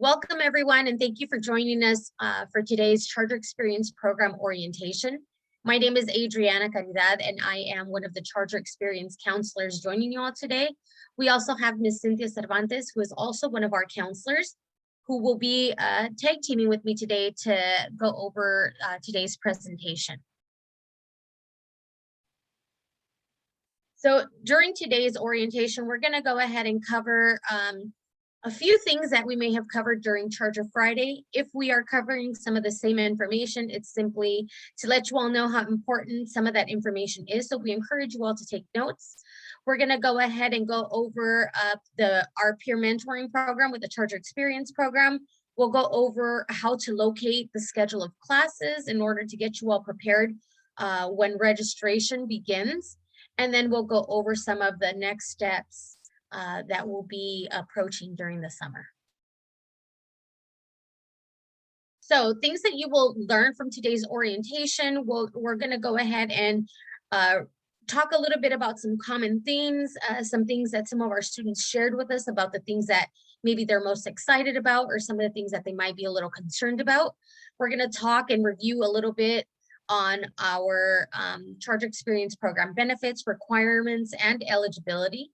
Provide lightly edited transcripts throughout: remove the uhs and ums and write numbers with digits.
Welcome everyone, and thank you for joining us for today's Charter Experience Program orientation. My name is Adriana Caridad, and I am one of the Charter Experience counselors joining you all today. We also have Ms. Cynthia Cervantes, who is also one of our counselors, who will be tag teaming with me today to go over today's presentation. So during today's orientation, we're going to go ahead and cover a few things that we may have covered during Charter Friday. If we are covering some of the same information, it's simply to let you all know how important some of that information is. So we encourage you all to take notes. We're going to go ahead and go over our peer mentoring program with the Charter Experience program. We'll go over how to locate the schedule of classes in order to get you all prepared when registration begins. And then we'll go over some of the next steps that will be approaching during the summer. So things that you will learn from today's orientation, we're going to go ahead and talk a little bit about some common themes, some things that some of our students shared with us about the things that maybe they're most excited about or some of the things that they might be a little concerned about. We're going to talk and review a little bit on our Charter Experience program benefits, requirements, and eligibility.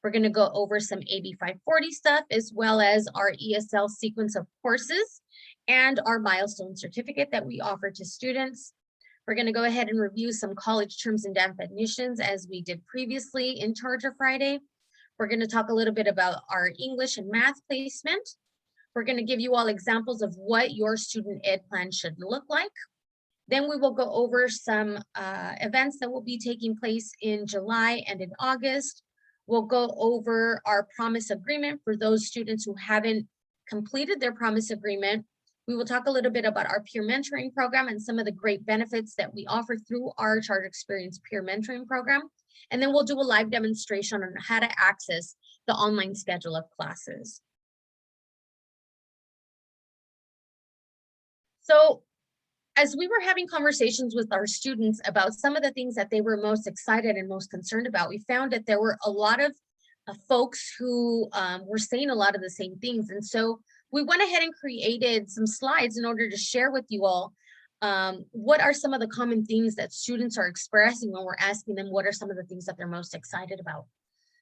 We're going to go over some AB 540 stuff, as well as our ESL sequence of courses and our milestone certificate that we offer to students. We're going to go ahead and review some college terms and definitions as we did previously in Charter Friday. We're going to talk a little bit about our English and math placement. We're going to give you all examples of what your student ed plan should look like. Then we will go over some events that will be taking place in July and in August. We'll go over our promise agreement for those students who haven't completed their promise agreement. We will talk a little bit about our peer mentoring program and some of the great benefits that we offer through our Charter Experience peer mentoring program. And then we'll do a live demonstration on how to access the online schedule of classes. So as we were having conversations with our students about some of the things that they were most excited and most concerned about, we found that there were a lot of folks who were saying a lot of the same things. And so we went ahead and created some slides in order to share with you all what are some of the common themes that students are expressing when we're asking them what are some of the things that they're most excited about.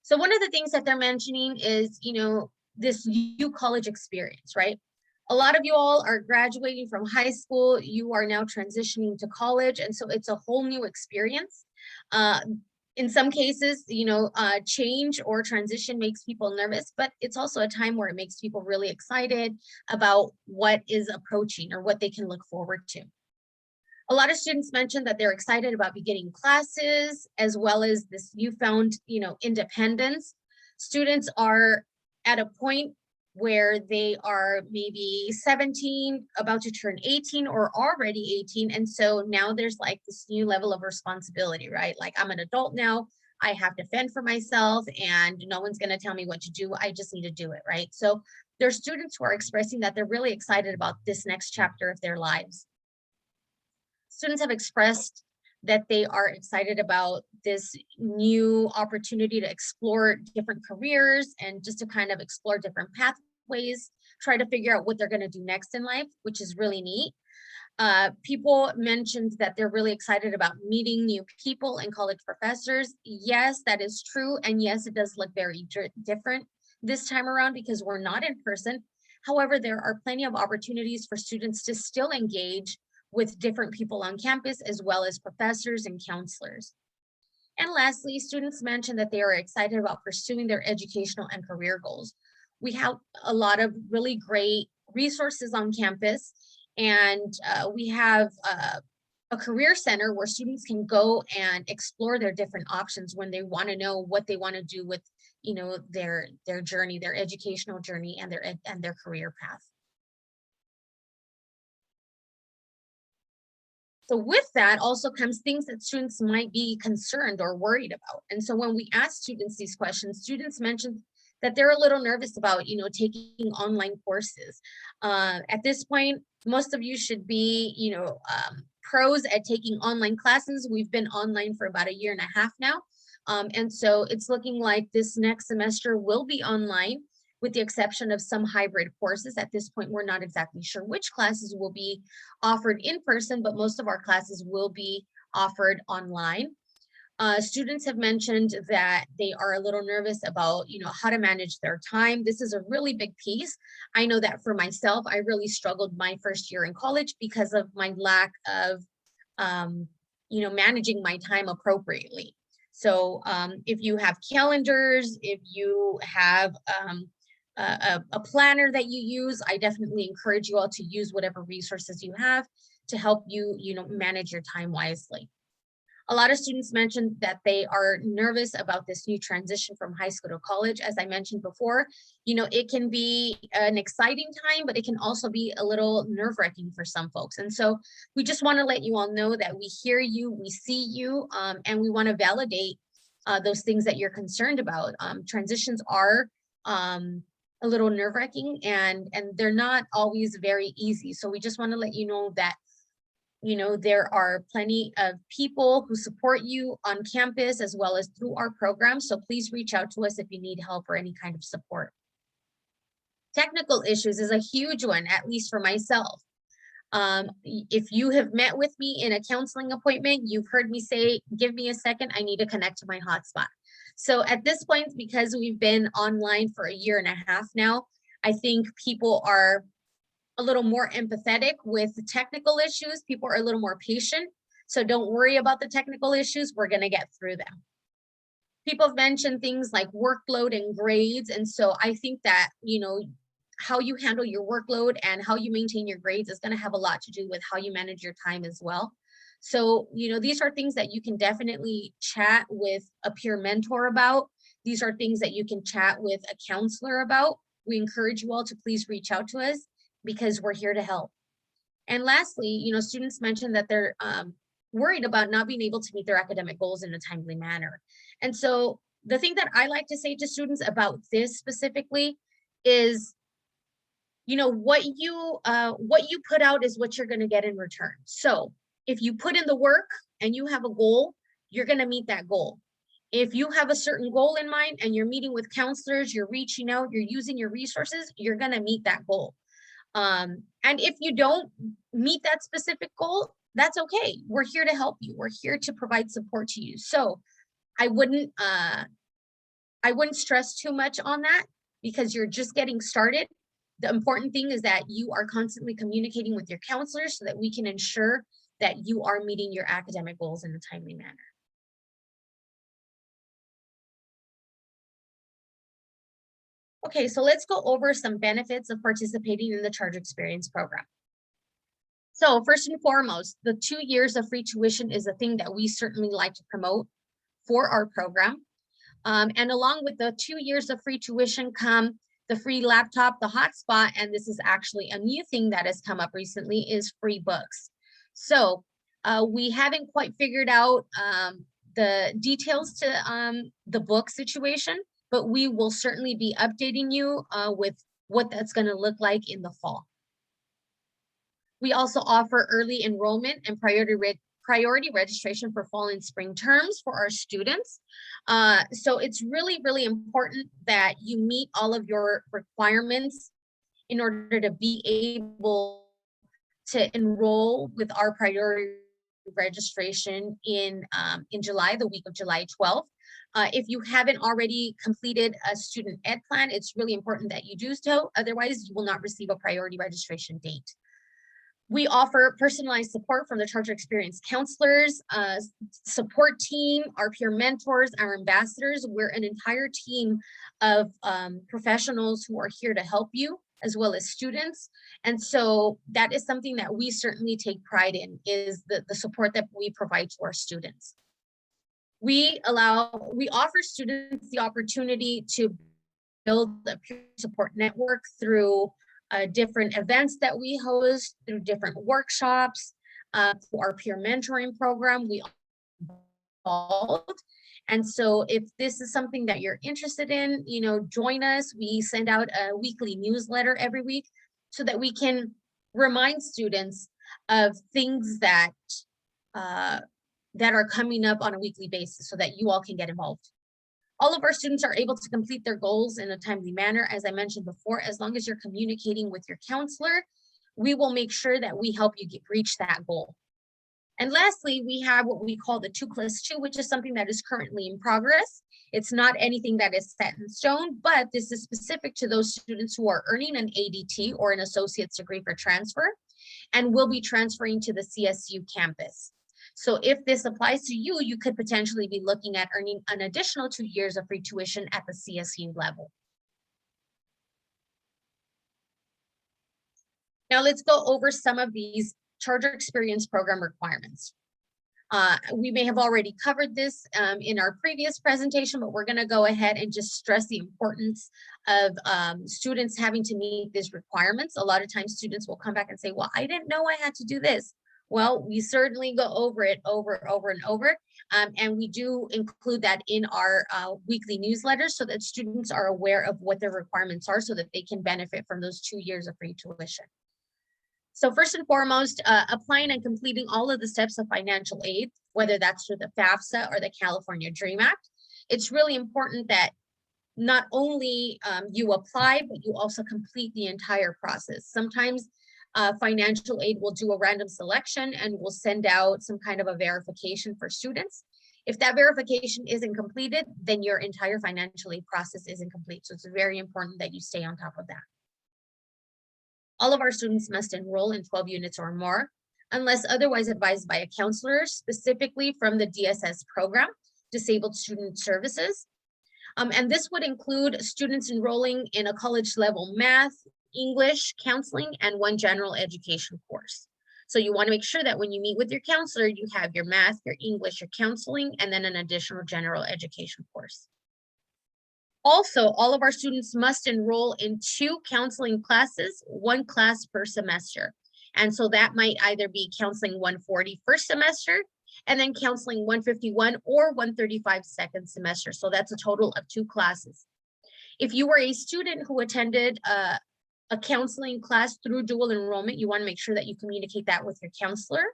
So one of the things that they're mentioning is, this U college experience, right? A lot of you all are graduating from high school. You are now transitioning to college. And so it's a whole new experience. In some cases, change or transition makes people nervous, but it's also a time where it makes people really excited about what is approaching or what they can look forward to. A lot of students mentioned that they're excited about beginning classes, as well as this newfound, independence. Students are at a point where they are maybe 17, about to turn 18 or already 18. And so now there's like this new level of responsibility, right? Like I'm an adult now, I have to fend for myself and no one's gonna tell me what to do. I just need to do it, right? So there's students who are expressing that they're really excited about this next chapter of their lives. Students have expressed that they are excited about this new opportunity to explore different careers and just to kind of explore different pathways, try to figure out what they're going to do next in life, which is really neat. People mentioned that they're really excited about meeting new people and college professors. Yes, that is true. And yes, it does look very different this time around because we're not in person. However, there are plenty of opportunities for students to still engage with different people on campus, as well as professors and counselors. And lastly, students mentioned that they are excited about pursuing their educational and career goals. We have a lot of really great resources on campus, and we have a career center where students can go and explore their different options when they want to know what they want to do with their journey, their educational journey, and their career path. So with that also comes things that students might be concerned or worried about. And so when we ask students these questions, students mentioned that they're a little nervous about, taking online courses. At this point, most of you should be, pros at taking online classes. We've been online for about 1.5 years now. And so it's looking like this next semester will be online, with the exception of some hybrid courses. At this point, we're not exactly sure which classes will be offered in person, but most of our classes will be offered online. Students have mentioned that they are a little nervous about, how to manage their time. This is a really big piece. I know that for myself, I really struggled my first year in college because of my lack of, managing my time appropriately. So if you have calendars, if you have a planner that you use, I definitely encourage you all to use whatever resources you have to help you, manage your time wisely. A lot of students mentioned that they are nervous about this new transition from high school to college. As I mentioned before, it can be an exciting time, but it can also be a little nerve-wracking for some folks. And so we just want to let you all know that we hear you, we see you, and we want to validate those things that you're concerned about. Transitions are a little nerve-wracking, and they're not always very easy. So we just want to let you know that there are plenty of people who support you on campus as well as through our program. So please reach out to us if you need help or any kind of support. Technical issues is a huge one, at least for myself. If you have met with me in a counseling appointment, you've heard me say, give me a second, I need to connect to my hotspot. So at this point, because we've been online for 1.5 years now, I think people are a little more empathetic with technical issues. People are a little more patient. So don't worry about the technical issues. We're going to get through them. People have mentioned things like workload and grades. And so I think that, how you handle your workload and how you maintain your grades is going to have a lot to do with how you manage your time as well. So, these are things that you can definitely chat with a peer mentor about. These are things that you can chat with a counselor about. We encourage you all to please reach out to us, because we're here to help. And lastly, students mentioned that they're worried about not being able to meet their academic goals in a timely manner. And so the thing that I like to say to students about this specifically is, what you put out is what you're going to get in return. So if you put in the work and you have a goal, you're going to meet that goal. If you have a certain goal in mind and you're meeting with counselors, you're reaching out, you're using your resources, you're going to meet that goal. And if you don't meet that specific goal, that's okay. We're here to help you. We're here to provide support to you. So I wouldn't stress too much on that, because you're just getting started. The important thing is that you are constantly communicating with your counselors so that we can ensure that you are meeting your academic goals in a timely manner. Okay, so let's go over some benefits of participating in the Charter Experience program. So first and foremost, the 2 years of free tuition is a thing that we certainly like to promote for our program. And along with the 2 years of free tuition come the free laptop, the hotspot, and this is actually a new thing that has come up recently, is free books. So we haven't quite figured out the details to the book situation, but we will certainly be updating you with what that's going to look like in the fall. We also offer early enrollment and priority registration for fall and spring terms for our students. So it's really, really important that you meet all of your requirements in order to be able to enroll with our priority registration in July, the week of July 12th. If you haven't already completed a student ed plan, it's really important that you do so. Otherwise, you will not receive a priority registration date. We offer personalized support from the Charter Experience counselors, support team, our peer mentors, our ambassadors. We're an entire team of professionals who are here to help you, as well as students. And so that is something that we certainly take pride in, is the support that we provide to our students. We offer students the opportunity to build a peer support network through different events that we host, through different workshops, through our peer mentoring program. We involved. And so if this is something that you're interested in, join us. We send out a weekly newsletter every week so that we can remind students of things that are coming up on a weekly basis so that you all can get involved. All of our students are able to complete their goals in a timely manner. As I mentioned before, as long as you're communicating with your counselor, we will make sure that we help you reach that goal. And lastly, we have what we call the 2+2, which is something that is currently in progress. It's not anything that is set in stone, but this is specific to those students who are earning an ADT or an associate's degree for transfer and will be transferring to the CSU campus. So if this applies to you, you could potentially be looking at earning an additional 2 years of free tuition at the CSU level. Now let's go over some of these Charter Experience Program requirements. We may have already covered this in our previous presentation, but we're going to go ahead and just stress the importance of students having to meet these requirements. A lot of times students will come back and say, well, I didn't know I had to do this. Well, we certainly go over it over and over. And we do include that in our weekly newsletters so that students are aware of what their requirements are so that they can benefit from those 2 years of free tuition. So first and foremost, applying and completing all of the steps of financial aid, whether that's through the FAFSA or the California DREAM Act. It's really important that not only you apply, but you also complete the entire process. Sometimes financial aid will do a random selection and will send out some kind of a verification for students. If that verification isn't completed, then your entire financial aid process isn't complete. So it's very important that you stay on top of that. All of our students must enroll in 12 units or more, unless otherwise advised by a counselor, specifically from the DSS program, Disabled Student Services. And this would include students enrolling in a college level math, English, counseling, and one general education course. So you want to make sure that when you meet with your counselor, you have your math, your English, your counseling, and then an additional general education course. Also, all of our students must enroll in 2 counseling classes, 1 class per semester. And so that might either be counseling 140 first semester, and then counseling 151 or 135 second semester. So that's a total of 2 classes. If you were a student who attended a counseling class through dual enrollment, you want to make sure that you communicate that with your counselor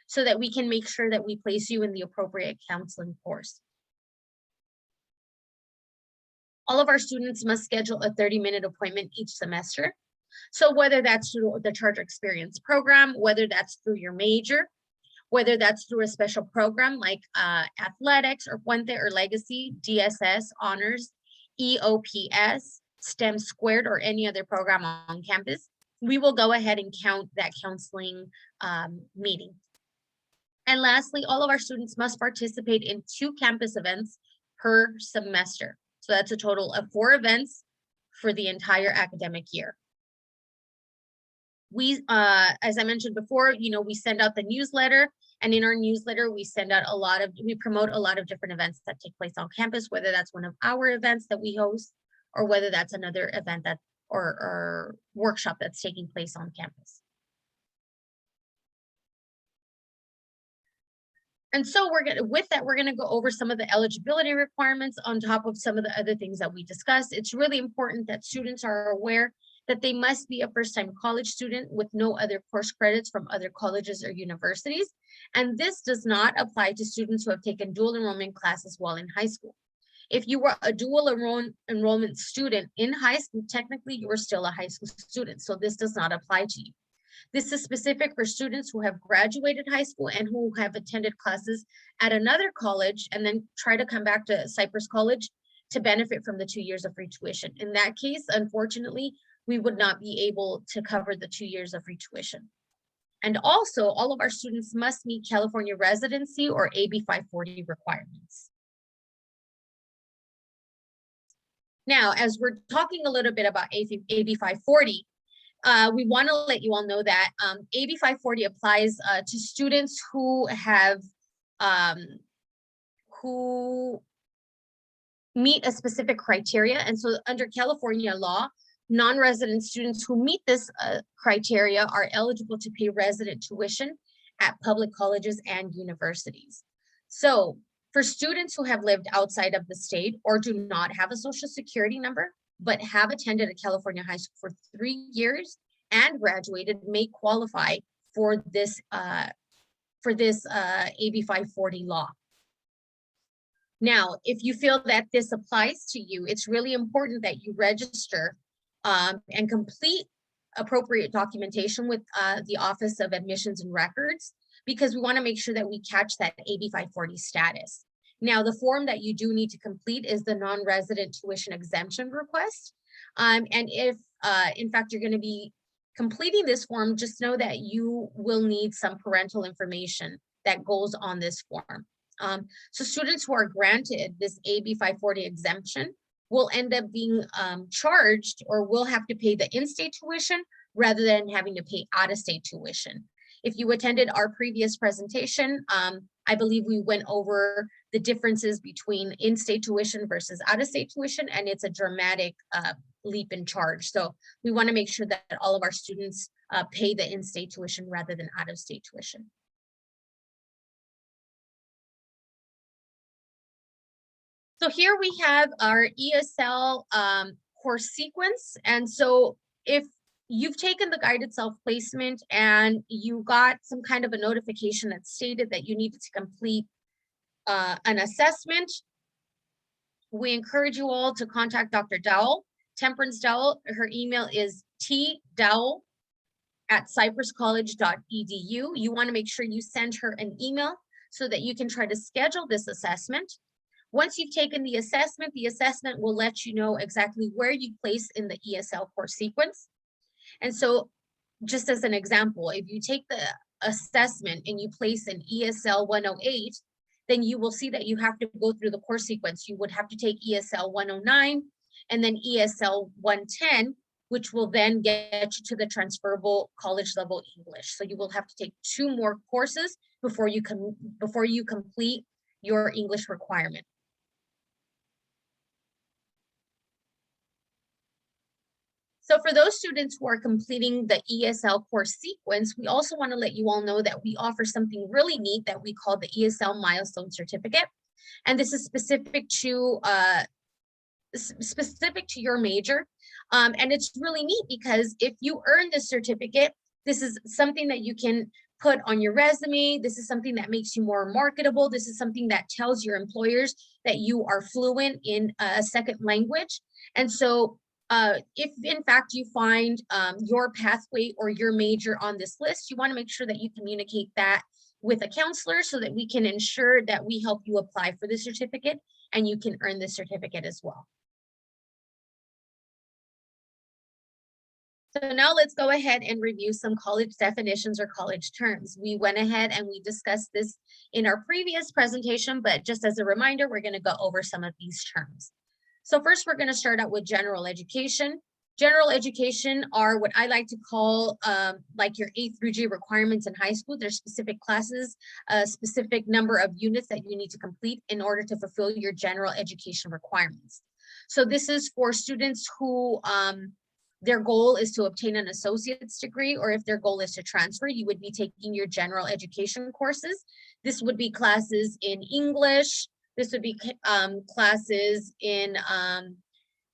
so that we can make sure that we place you in the appropriate counseling course. All of our students must schedule a 30-minute appointment each semester. So whether that's through the Charter Experience program, whether that's through your major, whether that's through a special program like athletics or Puente or Legacy, DSS, Honors, EOPS, STEM Squared, or any other program on campus, we will go ahead and count that counseling meeting. And lastly, all of our students must participate in 2 campus events per semester. So that's a total of 4 events for the entire academic year. We, as I mentioned before, we send out the newsletter, and in our newsletter, we promote a lot of different events that take place on campus, whether that's one of our events that we host, or whether that's another event or workshop that's taking place on campus. And so we're gonna go over some of the eligibility requirements on top of some of the other things that we discussed. It's really important that students are aware that they must be a first-time college student with no other course credits from other colleges or universities. And this does not apply to students who have taken dual enrollment classes while in high school. If you were a dual enrollment student in high school, technically you are still a high school student. So this does not apply to you. This is specific for students who have graduated high school and who have attended classes at another college and then try to come back to Cypress College to benefit from the 2 years of free tuition. In that case, unfortunately, we would not be able to cover the 2 years of free tuition. And also, all of our students must meet California residency or AB 540 requirements. Now, as we're talking a little bit about AB 540, we want to let you all know that AB 540 applies to students who have who meet a specific criteria. And so under California law, non-resident students who meet this criteria are eligible to pay resident tuition at public colleges and universities. So for students who have lived outside of the state or do not have a social security number, but have attended a California high school for 3 years and graduated may qualify for this AB 540 law. Now, if you feel that this applies to you, it's really important that you register and complete appropriate documentation with the Office of Admissions and Records, because we want to make sure that we catch that AB 540 status. Now, the form that you do need to complete is the non-resident tuition exemption request. And if, in fact, you're going to be completing this form, just know that you will need some parental information that goes on this form. So students who are granted this AB 540 exemption will end up being charged, or will have to pay the in-state tuition rather than having to pay out-of-state tuition. If you attended our previous presentation, I believe we went over the differences between in-state tuition versus out-of-state tuition, and it's a dramatic leap in charge. So we want to make sure that all of our students pay the in-state tuition rather than out-of-state tuition. So here we have our ESL course sequence. And so if you've taken the guided self-placement and you got some kind of a notification that stated that you needed to complete an assessment, we encourage you all to contact Dr. Dowell, Temperance Dowell. Her email is tdowell@cypresscollege.edu. You want to make sure you send her an email so that you can try to schedule this assessment. Once you've taken the assessment will let you know exactly where you place in the ESL course sequence. And so just as an example, if you take the assessment and you place in ESL 108, then you will see that you have to go through the course sequence. You would have to take ESL 109 and then ESL 110, which will then get you to the transferable college level English. So you will have to take 2 more courses before you complete your English requirement. So for those students who are completing the ESL course sequence, we also want to let you all know that we offer something really neat that we call the ESL Milestone Certificate. And this is specific to your major. And it's really neat because if you earn this certificate, this is something that you can put on your resume. This is something that makes you more marketable. This is something that tells your employers that you are fluent in a second language. And so if in fact you find your pathway or your major on this list, you want to make sure that you communicate that with a counselor so that we can ensure that we help you apply for the certificate and you can earn the certificate as well. So now let's go ahead and review some college definitions or college terms. We went ahead and we discussed this in our previous presentation, but just as a reminder, we're going to go over some of these terms. So first, we're going to start out with general education. General education are what I like to call like your A through G requirements in high school. There's specific classes, a specific number of units that you need to complete in order to fulfill your general education requirements. So this is for students who their goal is to obtain an associate's degree, or if their goal is to transfer, you would be taking your general education courses. This would be classes in English. This would be classes in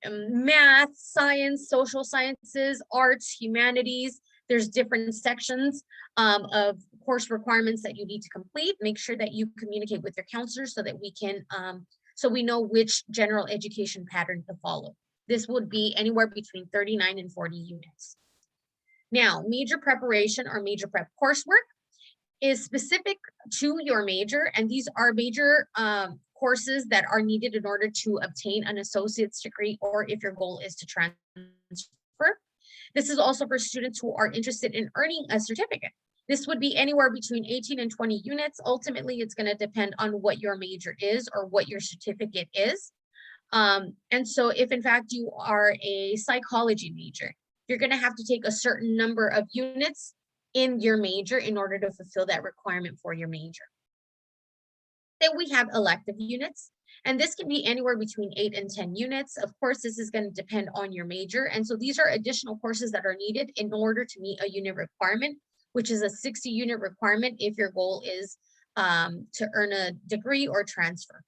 math, science, social sciences, arts, humanities. There's different sections of course requirements that you need to complete. Make sure that you communicate with your counselor so that we can, so we know which general education pattern to follow. This would be anywhere between 39 and 40 units. Now, major preparation or major prep coursework is specific to your major, and these are major courses that are needed in order to obtain an associate's degree, or if your goal is to transfer. This is also for students who are interested in earning a certificate. This would be anywhere between 18 and 20 units. Ultimately, it's going to depend on what your major is or what your certificate is. And so if in fact you are a psychology major, you're going to have to take a certain number of units in your major in order to fulfill that requirement for your major. Then we have elective units, and this can be anywhere between 8 and 10 units. Of course, this is going to depend on your major. And so these are additional courses that are needed in order to meet a unit requirement, which is a 60 unit requirement if your goal is to earn a degree or transfer.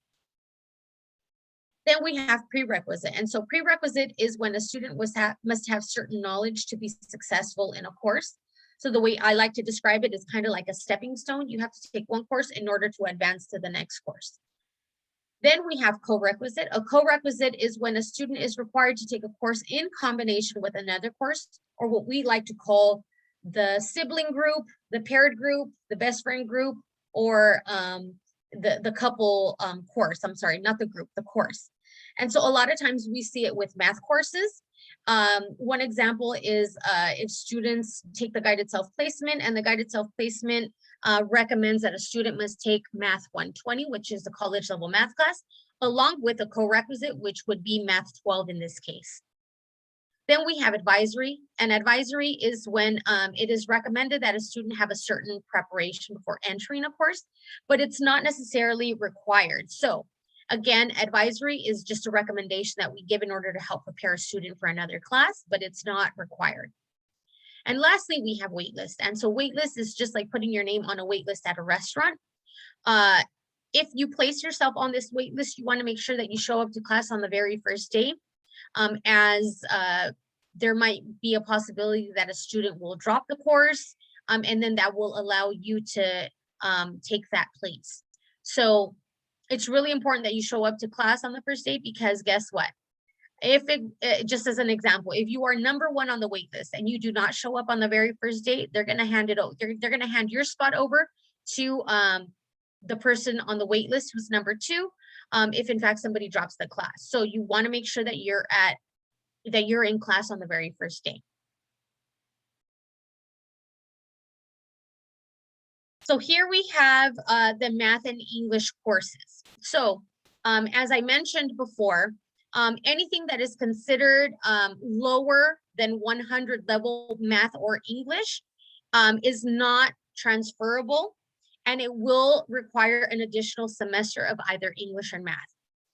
Then we have prerequisite. And so prerequisite is when a student must have certain knowledge to be successful in a course. So the way I like to describe it is kind of like a stepping stone. You have to take one course in order to advance to the next course. Then we have co-requisite. A co-requisite is when a student is required to take a course in combination with another course, or what we like to call the sibling group, the paired group, the best friend group, or the couple course. I'm sorry, not the group, the course. And so a lot of times we see it with math courses. One example is if students take the guided self-placement, and the guided self-placement recommends that a student must take Math 120, which is the college level math class, along with a co-requisite, which would be Math 12 in this case. Then we have advisory, and advisory is when it is recommended that a student have a certain preparation before entering a course, but it's not necessarily required. So again, advisory is just a recommendation that we give in order to help prepare a student for another class, but it's not required. And lastly, we have waitlist. And so waitlist is just like putting your name on a waitlist at a restaurant. If you place yourself on this waitlist, you want to make sure that you show up to class on the very first day, as there might be a possibility that a student will drop the course, and then that will allow you to take that place. So it's really important that you show up to class on the first day, because guess what? If it just as an example, if you are number one on the wait list and you do not show up on the very first day, they're going to hand it over. They're going to hand your spot over to the person on the wait list who's number two, if in fact somebody drops the class. So you want to make sure that you're in class on the very first day. So here we have the math and English courses. So as I mentioned before, anything that is considered lower than 100 level math or English is not transferable, and it will require an additional semester of either English or math.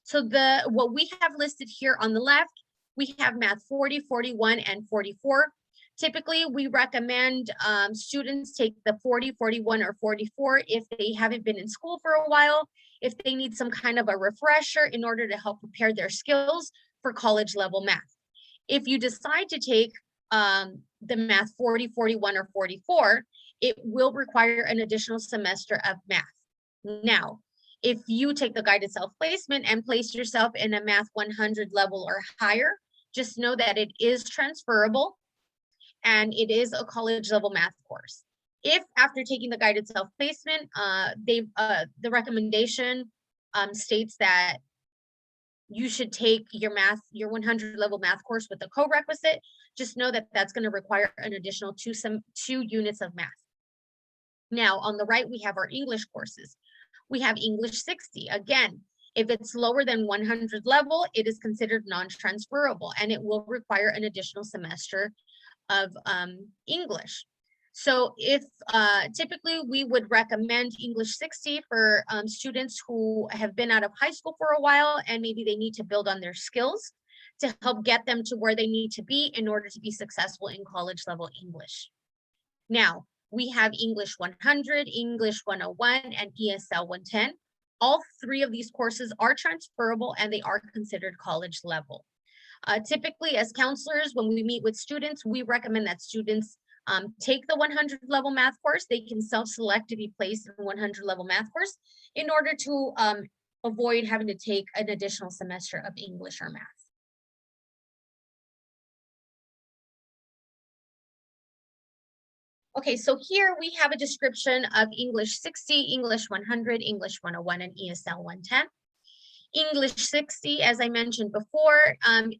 So what we have listed here on the left, we have math 40, 41, and 44. Typically, we recommend students take the 40, 41, or 44 if they haven't been in school for a while, if they need some kind of a refresher in order to help prepare their skills for college level math. If you decide to take the math 40, 41, or 44, it will require an additional semester of math. Now, if you take the guided self-placement and place yourself in a math 100 level or higher, just know that it is transferable and it is a college level math course. If after taking the guided self-placement, the recommendation states that you should take your 100 level math course with a co-requisite, just know that that's going to require an additional two units of math. Now on the right, we have our English courses. We have English 60. Again, if it's lower than 100 level, it is considered non-transferable, and it will require an additional semester of English. So if typically we would recommend English 60 for students who have been out of high school for a while and maybe they need to build on their skills to help get them to where they need to be in order to be successful in college level English. Now, we have English 100, English 101, and ESL 110. All three of these courses are transferable and they are considered college level. Typically, as counselors, when we meet with students, we recommend that students take the 100 level math course. They can self-select to be placed in 100 level math course in order to avoid having to take an additional semester of English or math. Okay, so here we have a description of English 60, English 100, English 101, and ESL 110. English 60, as I mentioned before,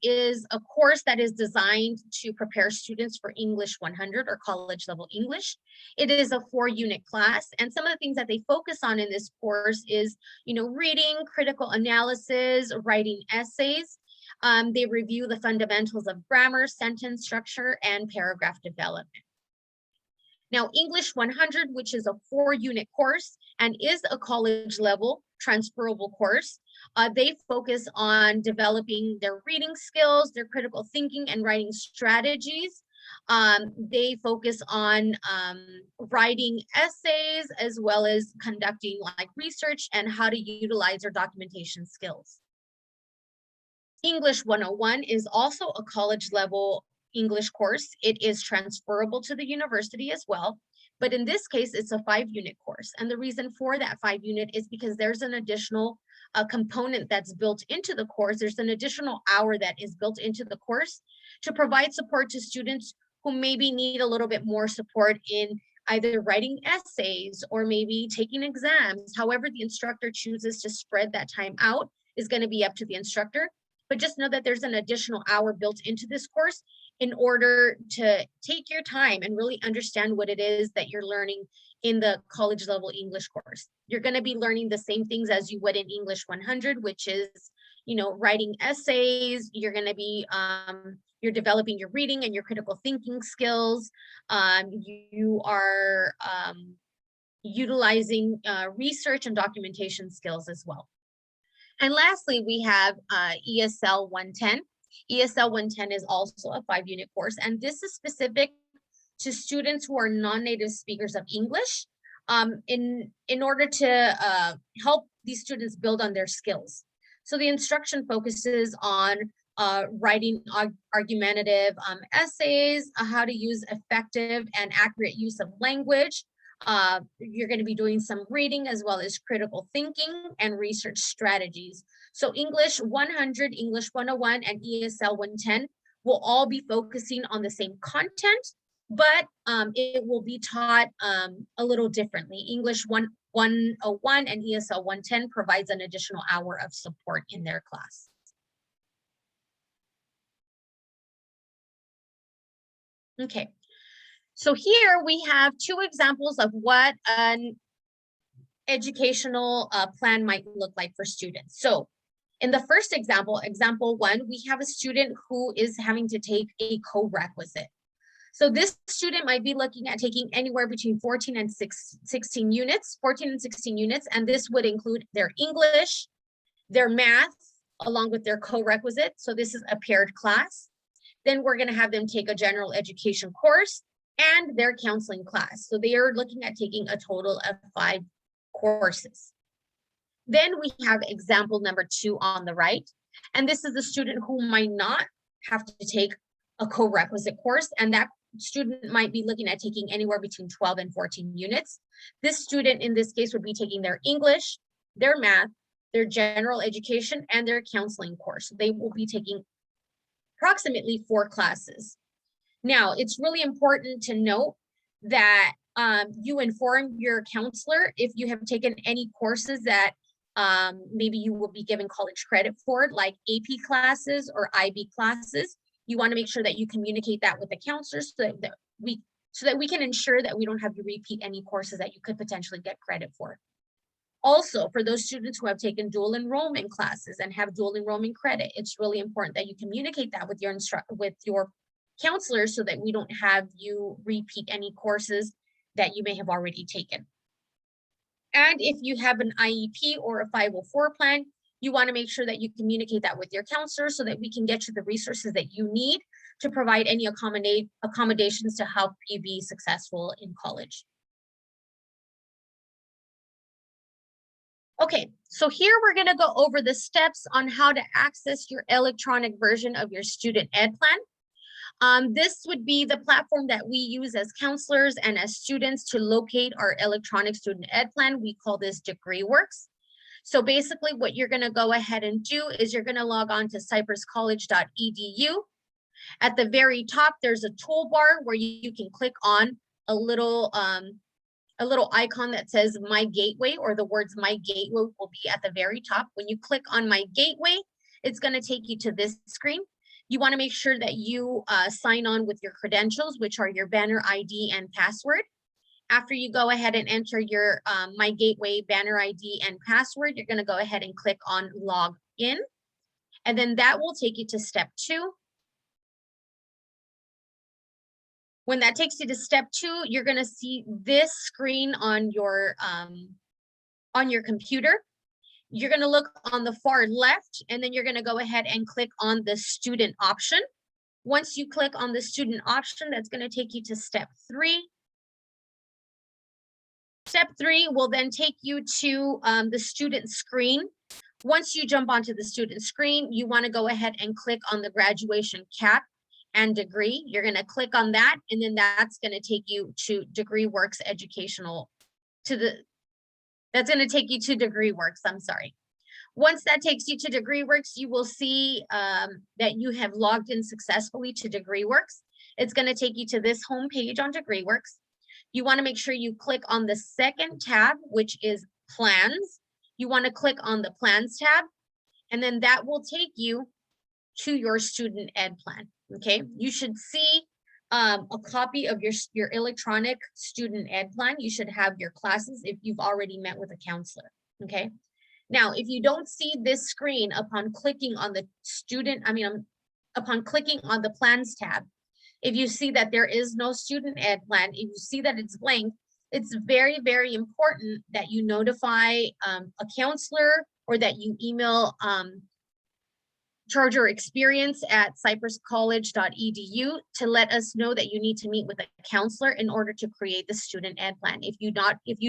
is a course that is designed to prepare students for English 100 or college level English. It is a 4-unit class, and some of the things that they focus on in this course is, reading, critical analysis, writing essays. They review the fundamentals of grammar, sentence structure, and paragraph development. Now, English 100, which is a 4-unit course and is a college level transferable course, they focus on developing their reading skills, their critical thinking and writing strategies. They focus on writing essays as well as conducting research and how to utilize their documentation skills. English 101 is also a college level English course. It is transferable to the university as well, But in this case, it's a 5-unit course. And the reason for that 5-unit is because there's an additional component that's built into the course. There's an additional hour that is built into the course to provide support to students who maybe need a little bit more support in either writing essays or maybe taking exams. However the instructor chooses to spread that time out is going to be up to the instructor. But just know that there's an additional hour built into this course in order to take your time and really understand what it is that you're learning in the college level English course. You're going to be learning the same things as you would in English 100, which is, you know, writing essays. You're going to be, you're developing your reading and your critical thinking skills. You are utilizing research and documentation skills as well. And lastly, we have ESL 110. ESL 110 is also a 5-unit course, and this is specific to students who are non-native speakers of English in order to help these students build on their skills. So the instruction focuses on writing argumentative essays, how to use effective and accurate use of language. You're going to be doing some reading as well as critical thinking and research strategies. So English 100, English 101, and ESL 110 will all be focusing on the same content, but it will be taught a little differently. English 101 and ESL 110 provides an additional hour of support in their class. Okay, so here we have 2 examples of what an educational plan might look like for students. So in the first example, example 1, we have a student who is having to take a co-requisite. So this student might be looking at taking anywhere between 14 and 16 units, 14 and 16 units, and this would include their English, their math, along with their co-requisite. So this is a paired class. Then we're going to have them take a general education course and their counseling class. So they are looking at taking a total of 5 courses. Then we have example number 2 on the right. And this is a student who might not have to take a co-requisite course, and that student might be looking at taking anywhere between 12 and 14 units. This student in this case would be taking their English, their math, their general education, and their counseling course. They will be taking approximately 4 classes. Now, it's really important to note that you inform your counselor if you have taken any courses that maybe you will be given college credit for, like AP classes or IB classes. You want to make sure that you communicate that with the counselor so that we can ensure that we don't have you repeat any courses that you could potentially get credit for. Also, for those students who have taken dual enrollment classes and have dual enrollment credit, it's really important that you communicate that with your counselor so that we don't have you repeat any courses that you may have already taken. And if you have an IEP or a 504 plan, you want to make sure that you communicate that with your counselor so that we can get you the resources that you need to provide any accommodations to help you be successful in college. Okay, so here we're going to go over the steps on how to access your electronic version of your student ed plan. This would be the platform that we use as counselors and as students to locate our electronic student ed plan. We call this DegreeWorks. So basically what you're going to go ahead and do is you're going to log on to cypresscollege.edu. At the very top, there's a toolbar where you can click on a little icon that says My Gateway, or the words My Gateway will be at the very top. When you click on My Gateway, it's going to take you to this screen. You want to make sure that you sign on with your credentials, which are your banner ID and password. After you go ahead and enter your My Gateway banner ID and password, you're going to go ahead and click on Log In. And then that will take you to step 2. When that takes you to step 2, you're going to see this screen on your computer. You're going to look on the far left, and then you're going to go ahead and click on the student option. Once you click on the student option, that's going to take you to step 3. Step 3 will then take you to the student screen. Once you jump onto the student screen, you want to go ahead and click on the graduation cap and degree. You're going to click on that, and then that's going to take you to DegreeWorks educational, that's going to take you to DegreeWorks, I'm sorry. Once that takes you to DegreeWorks, you will see that you have logged in successfully to DegreeWorks. It's going to take you to this home page on DegreeWorks. You want to make sure you click on the second tab, which is Plans. You want to click on the Plans tab, and then that will take you to your student ed plan. Okay, you should see a copy of your electronic student ed plan. You should have your classes if you've already met with a counselor. Okay, now if you don't see this screen upon clicking on the upon clicking on the Plans tab, if you see that there is no student ed plan, if you see that it's blank, it's very, very important that you notify a counselor, or that you email Charger Experience at cypresscollege.edu to let us know that you need to meet with a counselor in order to create the student ed plan. If you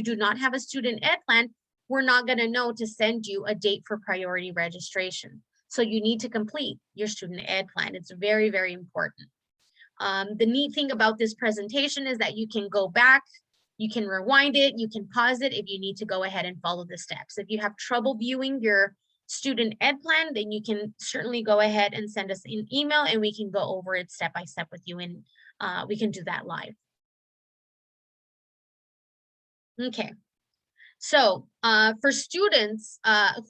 do not have a student ed plan, we're not going to know to send you a date for priority registration. So you need to complete your student ed plan. It's very, very important. The neat thing about this presentation is that you can go back, you can rewind it, you can pause it if you need to go ahead and follow the steps. If you have trouble viewing your student ed plan, then you can certainly go ahead and send us an email, and we can go over it step by step with you, and we can do that live. Okay, so for students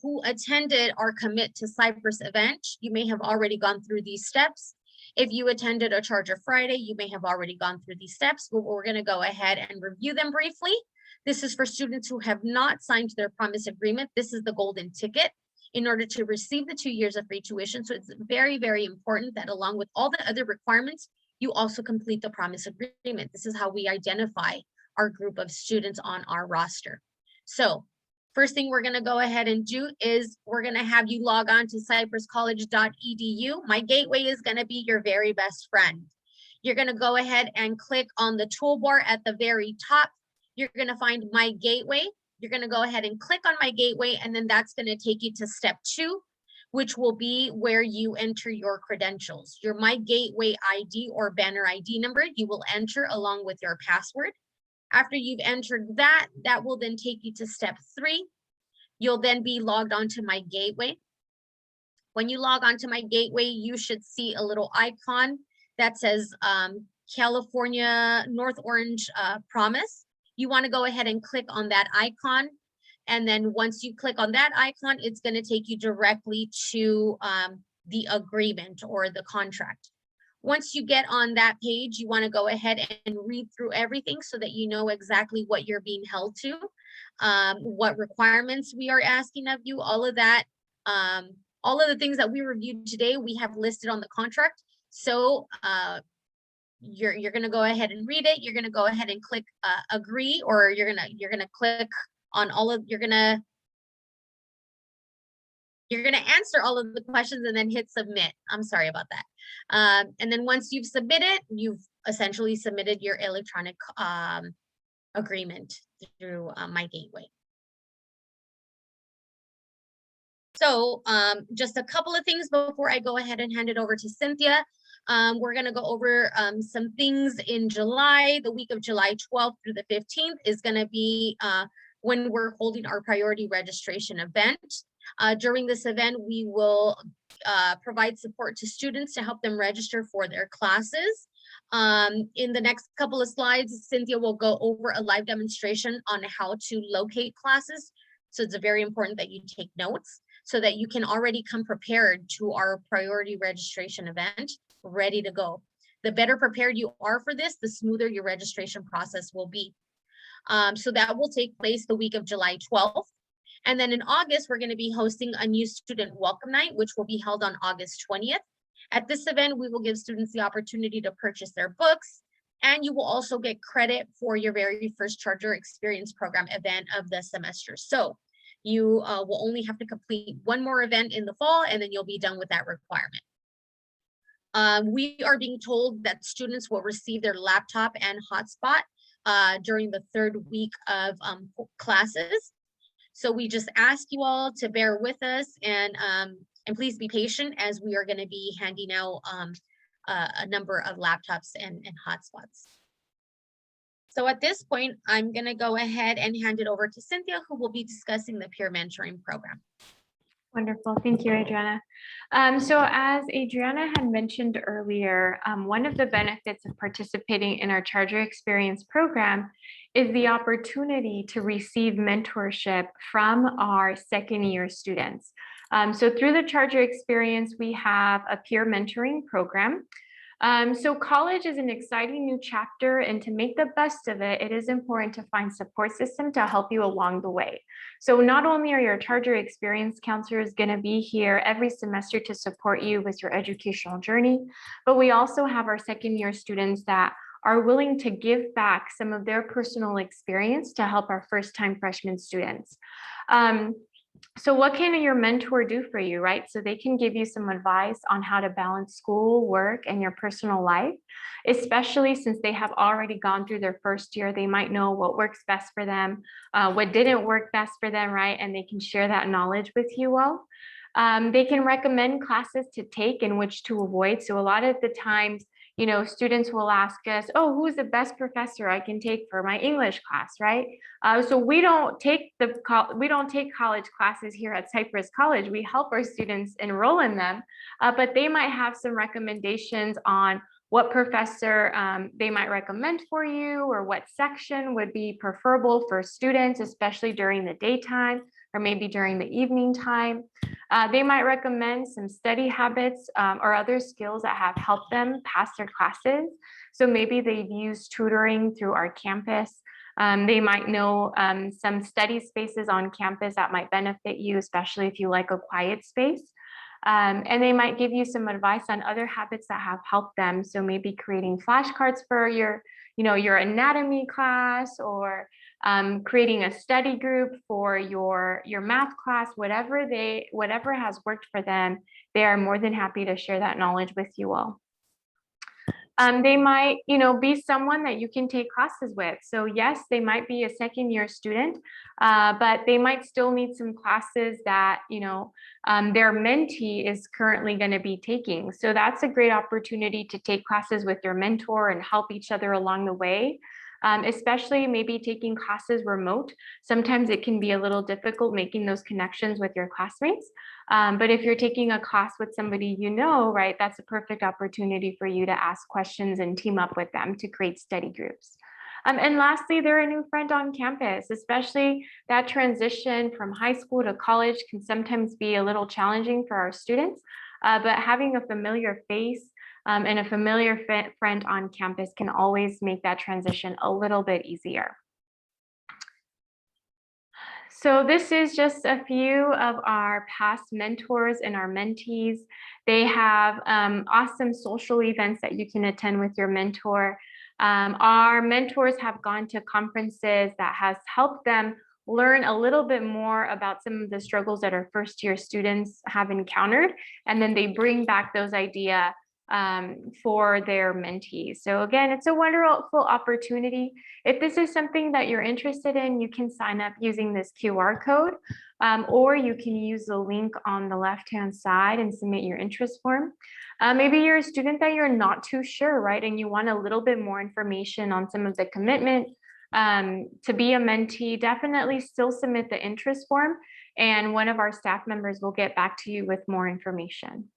who attended our Commit to Cypress event, you may have already gone through these steps. If you attended a Charger Friday, you may have already gone through these steps, but we're going to go ahead and review them briefly. This is for students who have not signed their promise agreement. This is the golden ticket in order to receive the 2 years of free tuition. So it's very, very important that along with all the other requirements, you also complete the promise agreement. This is how we identify our group of students on our roster. So first thing we're going to go ahead and do is we're going to have you log on to cypresscollege.edu. My gateway is going to be your very best friend. You're going to go ahead and click on the toolbar at the very top. You're going to find My Gateway. You're going to go ahead and click on My Gateway, and then that's going to take you to step 2, which will be where you enter your credentials. Your My Gateway ID or banner ID number, you will enter along with your password. After you've entered that, that will then take you to step 3. You'll then be logged onto My Gateway. When you log onto My Gateway, you should see a little icon that says California North Orange Promise. You want to go ahead and click on that icon. And then once you click on that icon, it's going to take you directly to the agreement or the contract. Once you get on that page, you want to go ahead and read through everything so that you know exactly what you're being held to, what requirements we are asking of you, all of that. All of the things that we reviewed today, we have listed on the contract. So you're going to go ahead and read it. You're going to go ahead and click agree, or you're going to click on all of, you're going to answer all of the questions and then hit submit. I'm sorry about that. And then once you've submitted, you've essentially submitted your electronic agreement through My Gateway. So just a couple of things before I go ahead and hand it over to Cynthia. We're going to go over some things in July. The week of July 12th through the 15th is going to be when we're holding our priority registration event. During this event, we will provide support to students to help them register for their classes. In the next couple of slides, Cynthia will go over a live demonstration on how to locate classes. So it's very important that you take notes so that you can already come prepared to our priority registration event, ready to go. The better prepared you are for this, the smoother your registration process will be. So that will take place the week of July 12th. And then in August, we're going to be hosting a new student welcome night, which will be held on August 20th. At this event, we will give students the opportunity to purchase their books, and you will also get credit for your very first Charger Experience Program event of the semester. So you will only have to complete one more event in the fall, and then you'll be done with that requirement. We are being told that students will receive their laptop and hotspot during the 3rd week of classes. So we just ask you all to bear with us and please be patient as we are going to be handing out a number of laptops and hotspots. So at this point, I'm going to go ahead and hand it over to Cynthia, who will be discussing the peer mentoring program. Wonderful. Thank you, Adriana. So as Adriana had mentioned earlier, one of the benefits of participating in our Charger Experience program is the opportunity to receive mentorship from our second year students. So through the Charger Experience, we have a peer mentoring program. So college is an exciting new chapter, and to make the best of it, it is important to find support system to help you along the way. So not only are your Charger Experience counselors going to be here every semester to support you with your educational journey, but we also have our second year students that are willing to give back some of their personal experience to help our first time freshman students. So what can your mentor do for you, right? So they can give you some advice on how to balance school, work, and your personal life, especially since they have already gone through their first year. They might know what works best for them, what didn't work best for them, right? And they can share that knowledge with you all. They can recommend classes to take and which to avoid. So a lot of the times, you know, students will ask us, oh, who's the best professor I can take for my English class, right? So we don't take college classes here at Cypress College. We help our students enroll in them, but they might have some recommendations on what professor they might recommend for you, or what section would be preferable for students, especially during the daytime or maybe during the evening time. They might recommend some study habits or other skills that have helped them pass their classes. So maybe they've used tutoring through our campus. They might know some study spaces on campus that might benefit you, especially if you like a quiet space. And they might give you some advice on other habits that have helped them. So maybe creating flashcards for your anatomy class, or creating a study group for your math class, whatever has worked for them, they are more than happy to share that knowledge with you all. They might, be someone that you can take classes with. So yes, they might be a second year student, but they might still need some classes that, their mentee is currently going to be taking. So that's a great opportunity to take classes with your mentor and help each other along the way. Especially maybe taking classes remote. Sometimes it can be a little difficult making those connections with your classmates. But if you're taking a class with somebody right, that's a perfect opportunity for you to ask questions and team up with them to create study groups. And lastly, they're a new friend on campus, especially that transition from high school to college can sometimes be a little challenging for our students, but having a familiar face and a familiar friend on campus can always make that transition a little bit easier. So this is just a few of our past mentors and our mentees. They have awesome social events that you can attend with your mentor. Our mentors have gone to conferences that has helped them learn a little bit more about some of the struggles that our first year students have encountered, and then they bring back those ideas for their mentees. So again, it's a wonderful opportunity. If this is something that you're interested in, you can sign up using this QR code, or you can use the link on the left-hand side and submit your interest form. Maybe you're a student that you're not too sure, right? And you want a little bit more information on some of the commitment to be a mentee. Definitely still submit the interest form, and one of our staff members will get back to you with more information.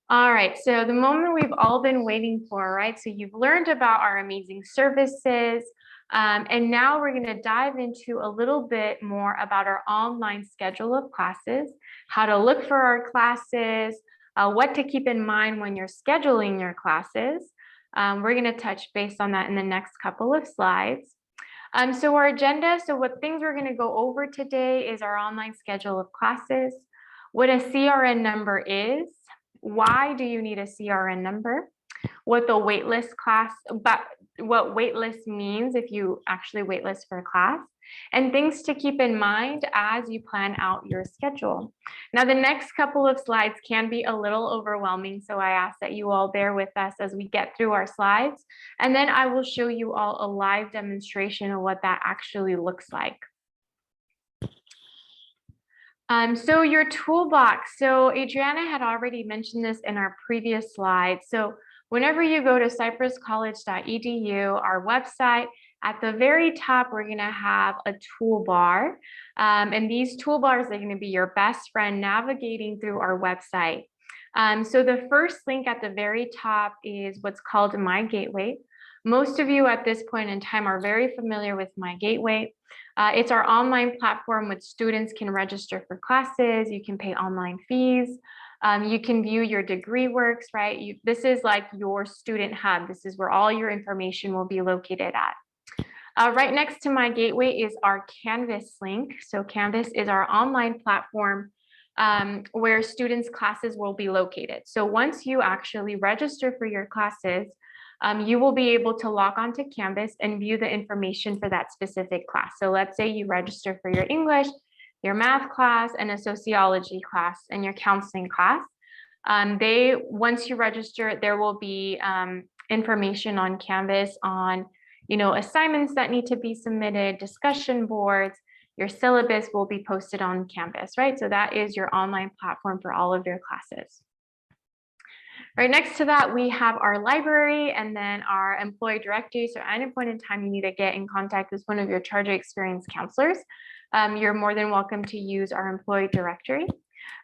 All right, so the moment we've all been waiting for, right? So you've learned about our amazing services, and now we're going to dive into a little bit more about our online schedule of classes, how to look for our classes, what to keep in mind when you're scheduling your classes. We're going to touch base on that in the next couple of slides. So our agenda, so what things we're going to go over today is our online schedule of classes, what a CRN number is, why do you need a CRN number, what the waitlist what waitlist means if you actually waitlist for a class, and things to keep in mind as you plan out your schedule. Now, the next couple of slides can be a little overwhelming, so I ask that you all bear with us as we get through our slides, and then I will show you all a live demonstration of what that actually looks like. So your toolbox, so Adriana had already mentioned this in our previous slide. So whenever you go to cypresscollege.edu, our website, at the very top, we're going to have a toolbar. And these toolbars are going to be your best friend navigating through our website. So the first link at the very top is what's called My Gateway. Most of you at this point in time are very familiar with My Gateway. It's our online platform which students can register for classes. You can pay online fees. You can view your degree works, right? This is like your student hub. This is where all your information will be located at. Right next to My Gateway is our Canvas link. So Canvas is our online platform where students' classes will be located. So once you actually register for your classes, you will be able to log on to Canvas and view the information for that specific class. So let's say you register for your English, your math class, and a sociology class, and your counseling class. Once you register, there will be information on Canvas on, assignments that need to be submitted, discussion boards. Your syllabus will be posted on Canvas, right? So that is your online platform for all of your classes. Right next to that, we have our library and then our employee directory. So at any point in time, you need to get in contact with one of your Charger Experience counselors. You're more than welcome to use our employee directory.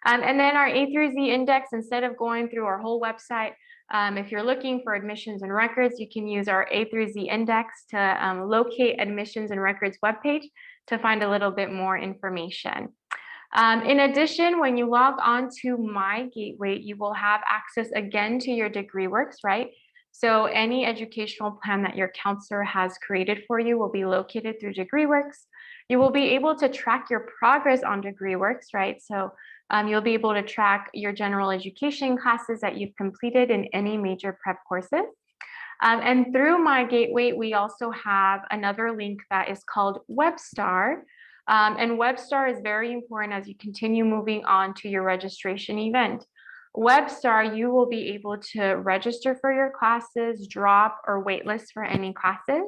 And then our A through Z index, instead of going through our whole website, if you're looking for admissions and records, you can use our A through Z index to locate admissions and records webpage to find a little bit more information. In addition, when you log on to My Gateway, you will have access again to your degree works, right? So any educational plan that your counselor has created for you will be located through degree works. You will be able to track your progress on degree works, right? So you'll be able to track your general education classes that you've completed in any major prep courses. And through My Gateway, we also have another link that is called WebStar. And WebStar is very important as you continue moving on to your registration event. WebStar, you will be able to register for your classes, drop or waitlist for any classes.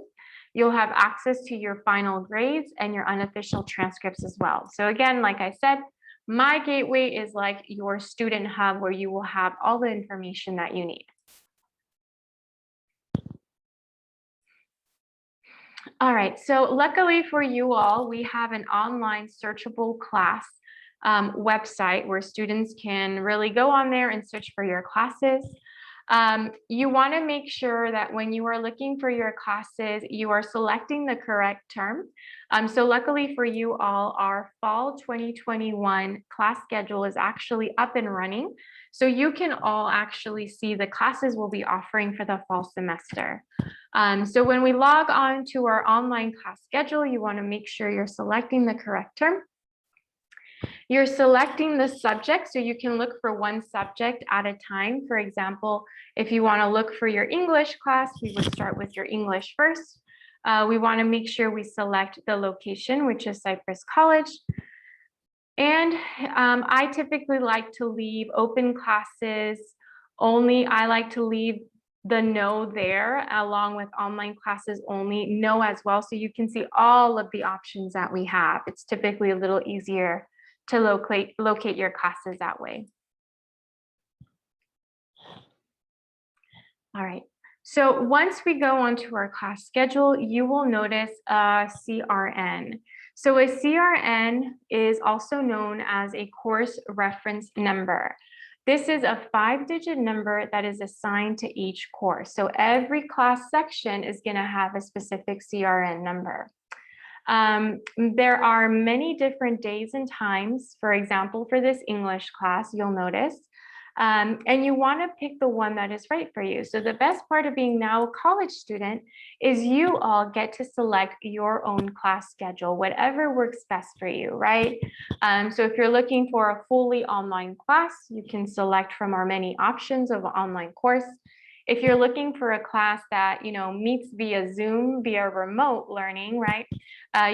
You'll have access to your final grades and your unofficial transcripts as well. So again, like I said, My Gateway is like your student hub where you will have all the information that you need. All right, so luckily for you all, we have an online searchable class website where students can really go on there and search for your classes. You want to make sure that when you are looking for your classes, you are selecting the correct term. So luckily for you all, our fall 2021 class schedule is actually up and running. So you can all actually see the classes we'll be offering for the fall semester. So when we log on to our online class schedule, you want to make sure you're selecting the correct term. You're selecting the subject, so you can look for one subject at a time. For example, if you want to look for your English class, we would start with your English first. We want to make sure we select the location, which is Cypress College. And I typically like to leave open classes only. I like to leave the no there along with online classes only, no as well. So you can see all of the options that we have. It's typically a little easier to locate your classes that way. All right. So once we go onto our class schedule, you will notice a CRN. So a CRN is also known as a course reference number. This is a 5-digit number that is assigned to each course. So every class section is going to have a specific CRN number. There are many different days and times. For example, for this English class, you'll notice, and you want to pick the one that is right for you. So the best part of being now a college student is you all get to select your own class schedule, whatever works best for you, right? So if you're looking for a fully online class, you can select from our many options of an online course. If you're looking for a class that, meets via Zoom, via remote learning, right?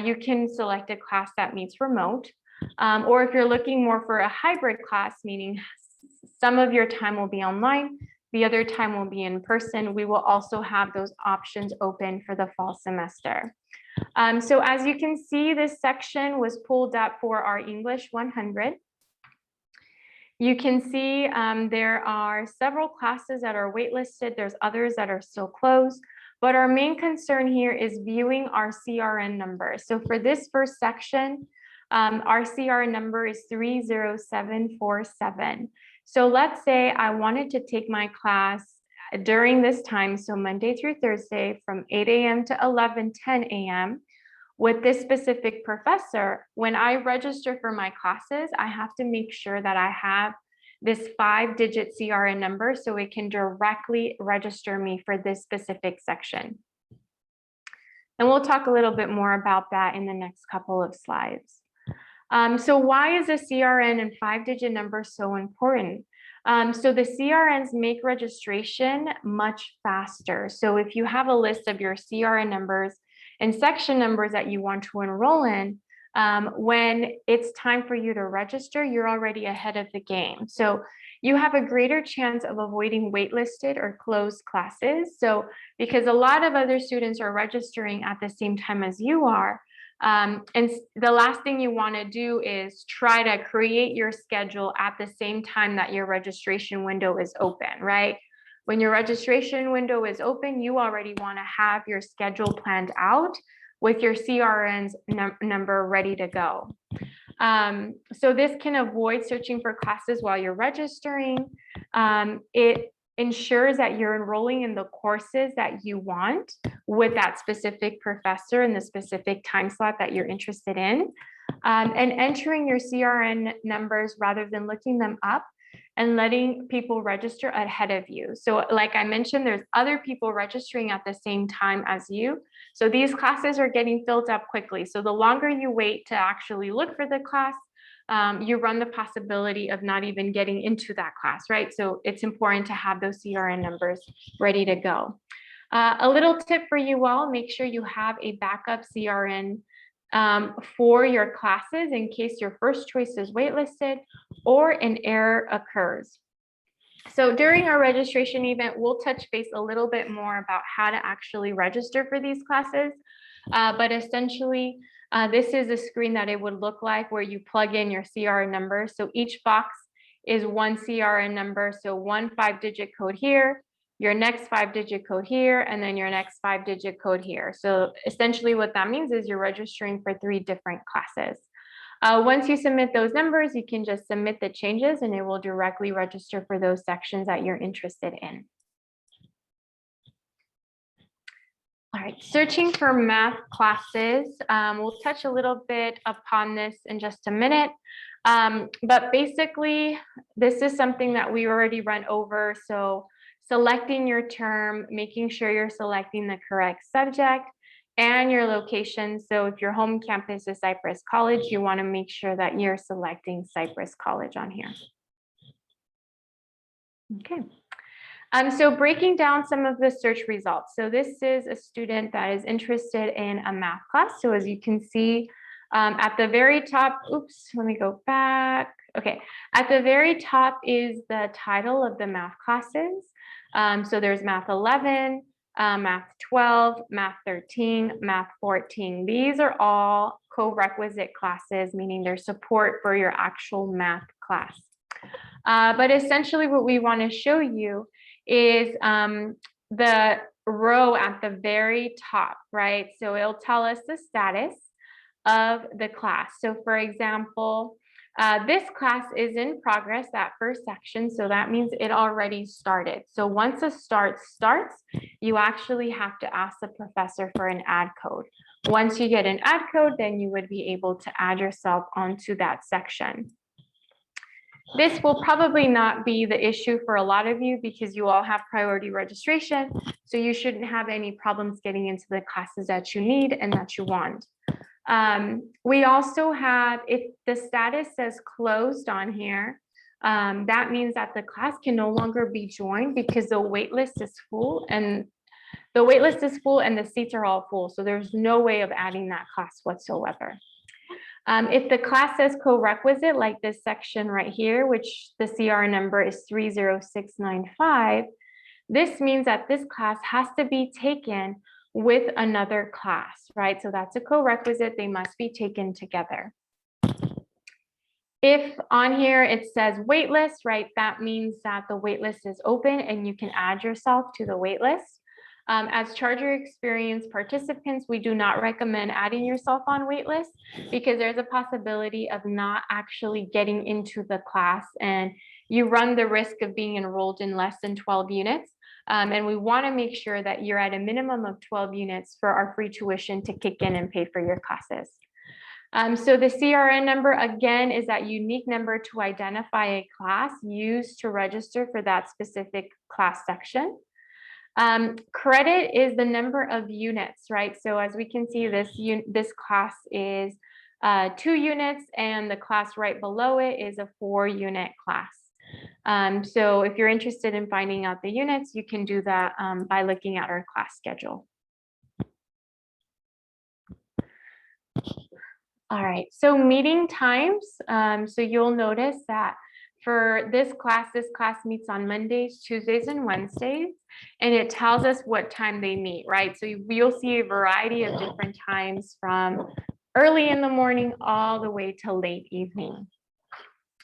You can select a class that meets remote. Or if you're looking more for a hybrid class, meaning some of your time will be online, the other time will be in person, we will also have those options open for the fall semester. So as you can see, this section was pulled up for our English 100. You can see there are several classes that are waitlisted. There's others that are still closed. But our main concern here is viewing our CRN number. So for this first section, our CRN number is 30747. So let's say I wanted to take my class during this time, so Monday through Thursday from 8 a.m. to 11:10 a.m. with this specific professor. When I register for my classes, I have to make sure that I have this 5-digit CRN number so it can directly register me for this specific section. And we'll talk a little bit more about that in the next couple of slides. So why is a CRN and 5-digit number so important? So the CRNs make registration much faster. So if you have a list of your CRN numbers and section numbers that you want to enroll in, when it's time for you to register, you're already ahead of the game. So you have a greater chance of avoiding waitlisted or closed classes. So because a lot of other students are registering at the same time as you are, and the last thing you want to do is try to create your schedule at the same time that your registration window is open, right? When your registration window is open, you already want to have your schedule planned out with your CRN's number ready to go. So this can avoid searching for classes while you're registering. It ensures that you're enrolling in the courses that you want with that specific professor in the specific time slot that you're interested in, and entering your CRN numbers rather than looking them up and letting people register ahead of you. So like I mentioned, there's other people registering at the same time as you. So these classes are getting filled up quickly. So the longer you wait to actually look for the class, you run the possibility of not even getting into that class, right? So it's important to have those CRN numbers ready to go. A little tip for you all, make sure you have a backup CRN for your classes in case your first choice is waitlisted or an error occurs. So during our registration event, we'll touch base a little bit more about how to actually register for these classes. But essentially, this is a screen that it would look like where you plug in your CRN number. So each box is one CRN number. So one 5-digit code here, your next 5-digit code here, and then your next 5-digit code here. So essentially what that means is you're registering for 3 different classes. Once you submit those numbers, you can just submit the changes and it will directly register for those sections that you're interested in. All right, searching for math classes. We'll touch a little bit upon this in just a minute. But basically, this is something that we already ran over. So selecting your term, making sure you're selecting the correct subject and your location. So if your home campus is Cypress College, you want to make sure that you're selecting Cypress College on here. Okay. So breaking down some of the search results. So this is a student that is interested in a math class. So as you can see at the very top, oops, let me go back. Okay, at the very top is the title of the math classes. So there's Math 11, Math 12, Math 13, Math 14. These are all co-requisite classes, meaning there's support for your actual math class. But essentially what we want to show you is the row at the very top, right? So it'll tell us the status of the class. So for example, this class is in progress, that first section. So that means it already started. So once a start starts, you actually have to ask the professor for an add code. Once you get an add code, then you would be able to add yourself onto that section. This will probably not be the issue for a lot of you because you all have priority registration. So you shouldn't have any problems getting into the classes that you need and that you want. We also have, if the status says closed on here, that means that the class can no longer be joined because the wait list is full and the seats are all full. So there's no way of adding that class whatsoever. If the class says co-requisite, like this section right here, which the CR number is 30695, this means that this class has to be taken with another class, right? So that's a co-requisite. They must be taken together. If on here it says waitlist, right, that means that the waitlist is open and you can add yourself to the waitlist. As Charger Experience participants, we do not recommend adding yourself on waitlist because there's a possibility of not actually getting into the class, and you run the risk of being enrolled in less than 12 units. And we want to make sure that you're at a minimum of 12 units for our free tuition to kick in and pay for your classes. So the CRN number, again, is that unique number to identify a class used to register for that specific class section. Credit is the number of units, right? So as we can see, this class is 2 units, and the class right below it is a 4-unit class. So if you're interested in finding out the units, you can do that by looking at our class schedule. All right, so meeting times. So you'll notice that for this class meets on Mondays, Tuesdays, and Wednesdays, and it tells us what time they meet, right? So you'll see a variety of different times from early in the morning all the way to late evening.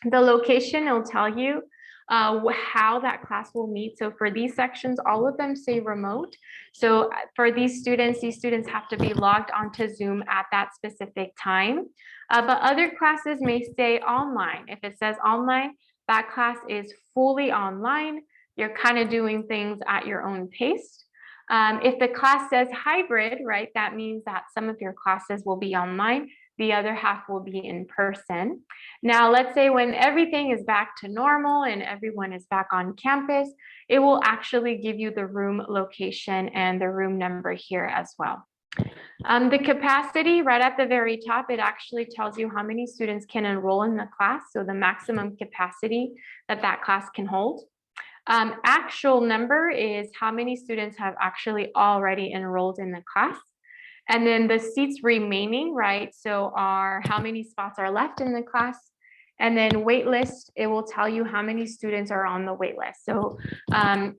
The location will tell you how that class will meet. So for these sections, all of them say remote. So for these students have to be logged onto Zoom at that specific time. But other classes may say online. If it says online, that class is fully online. You're kind of doing things at your own pace. If the class says hybrid, right, that means that some of your classes will be online, the other half will be in person. Now, let's say when everything is back to normal and everyone is back on campus, it will actually give you the room location and the room number here as well. The capacity right at the very top, it actually tells you how many students can enroll in the class. So the maximum capacity that class can hold. Actual number is how many students have actually already enrolled in the class. And then the seats remaining, right? So how many spots are left in the class. And then wait list, it will tell you how many students are on the wait list. So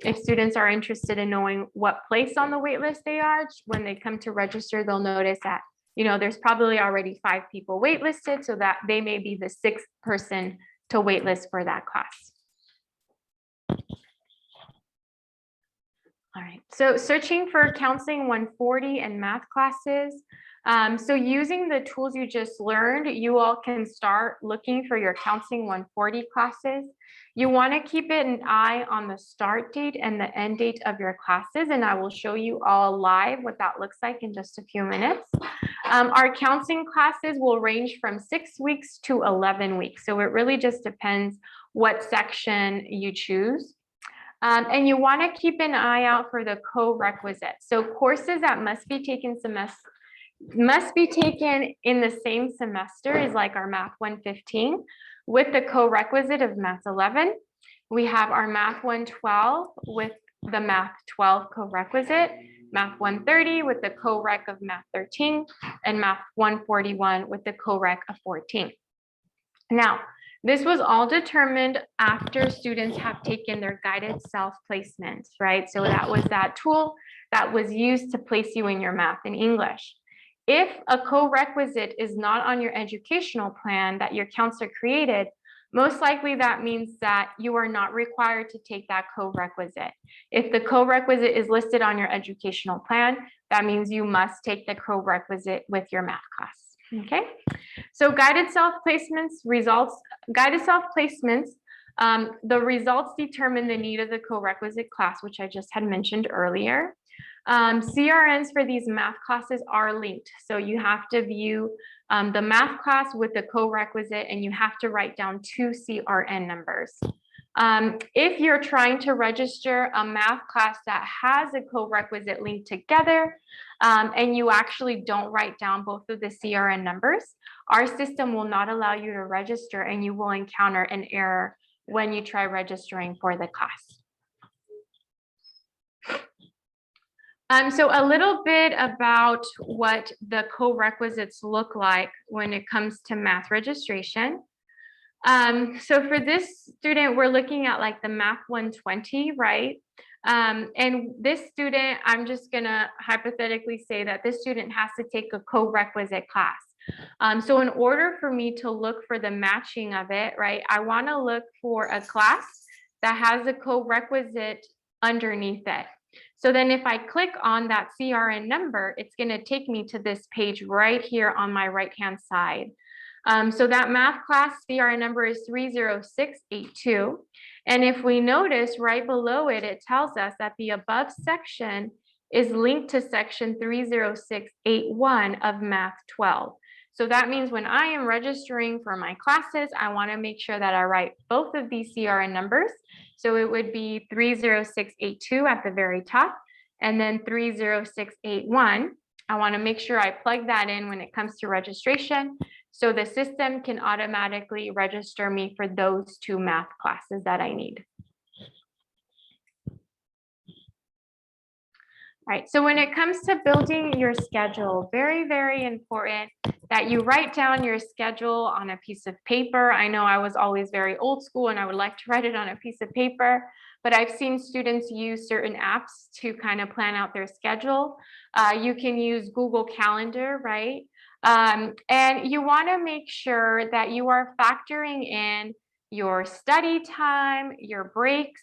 if students are interested in knowing what place on the wait list they are, when they come to register, they'll notice that, there's probably already 5 people waitlisted, so that they may be the 6th person to waitlist for that class. All right, so searching for Counseling 140 and math classes. So using the tools you just learned, you all can start looking for your Counseling 140 classes. You want to keep an eye on the start date and the end date of your classes, and I will show you all live what that looks like in just a few minutes. Our counseling classes will range from 6 weeks to 11 weeks. So it really just depends what section you choose. And you want to keep an eye out for the co-requisites. So courses that must be taken in the same semester is like our Math 115 with the co-requisite of Math 11. We have our Math 112 with the Math 12 co-requisite, Math 130 with the co-req of Math 13, and Math 141 with the co-req of 14. Now, this was all determined after students have taken their guided self-placements, right? So that was that tool that was used to place you in your math and English. If a co-requisite is not on your educational plan that your counselor created, most likely that means that you are not required to take that co-requisite. If the co-requisite is listed on your educational plan, that means you must take the co-requisite with your math class. Okay, so guided self-placements results, the results determine the need of the co-requisite class, which I just had mentioned earlier. CRNs for these math classes are linked. So you have to view the math class with the co-requisite, and you have to write down 2 CRN numbers. If you're trying to register a math class that has a co-requisite linked together, and you actually don't write down both of the CRN numbers, our system will not allow you to register, and you will encounter an error when you try registering for the class. So a little bit about what the co-requisites look like when it comes to math registration. So for this student, we're looking at like the Math 120, right? And this student, I'm just gonna hypothetically say that this student has to take a co-requisite class. So in order for me to look for the matching of it, right, I wanna look for a class that has a co-requisite underneath it. So then if I click on that CRN number, it's gonna take me to this page right here on my right-hand side. So that math class CRN number is 30682. And if we notice right below it, it tells us that the above section is linked to section 30681 of Math 12. So that means when I am registering for my classes, I want to make sure that I write both of these CRN numbers. So it would be 30682 at the very top and then 30681. I want to make sure I plug that in when it comes to registration, so the system can automatically register me for those two math classes that I need. All right, so when it comes to building your schedule, very, very important that you write down your schedule on a piece of paper. I know I was always very old school and I would like to write it on a piece of paper, but I've seen students use certain apps to kind of plan out their schedule. You can use Google Calendar, right? And you want to make sure that you are factoring in your study time, your breaks,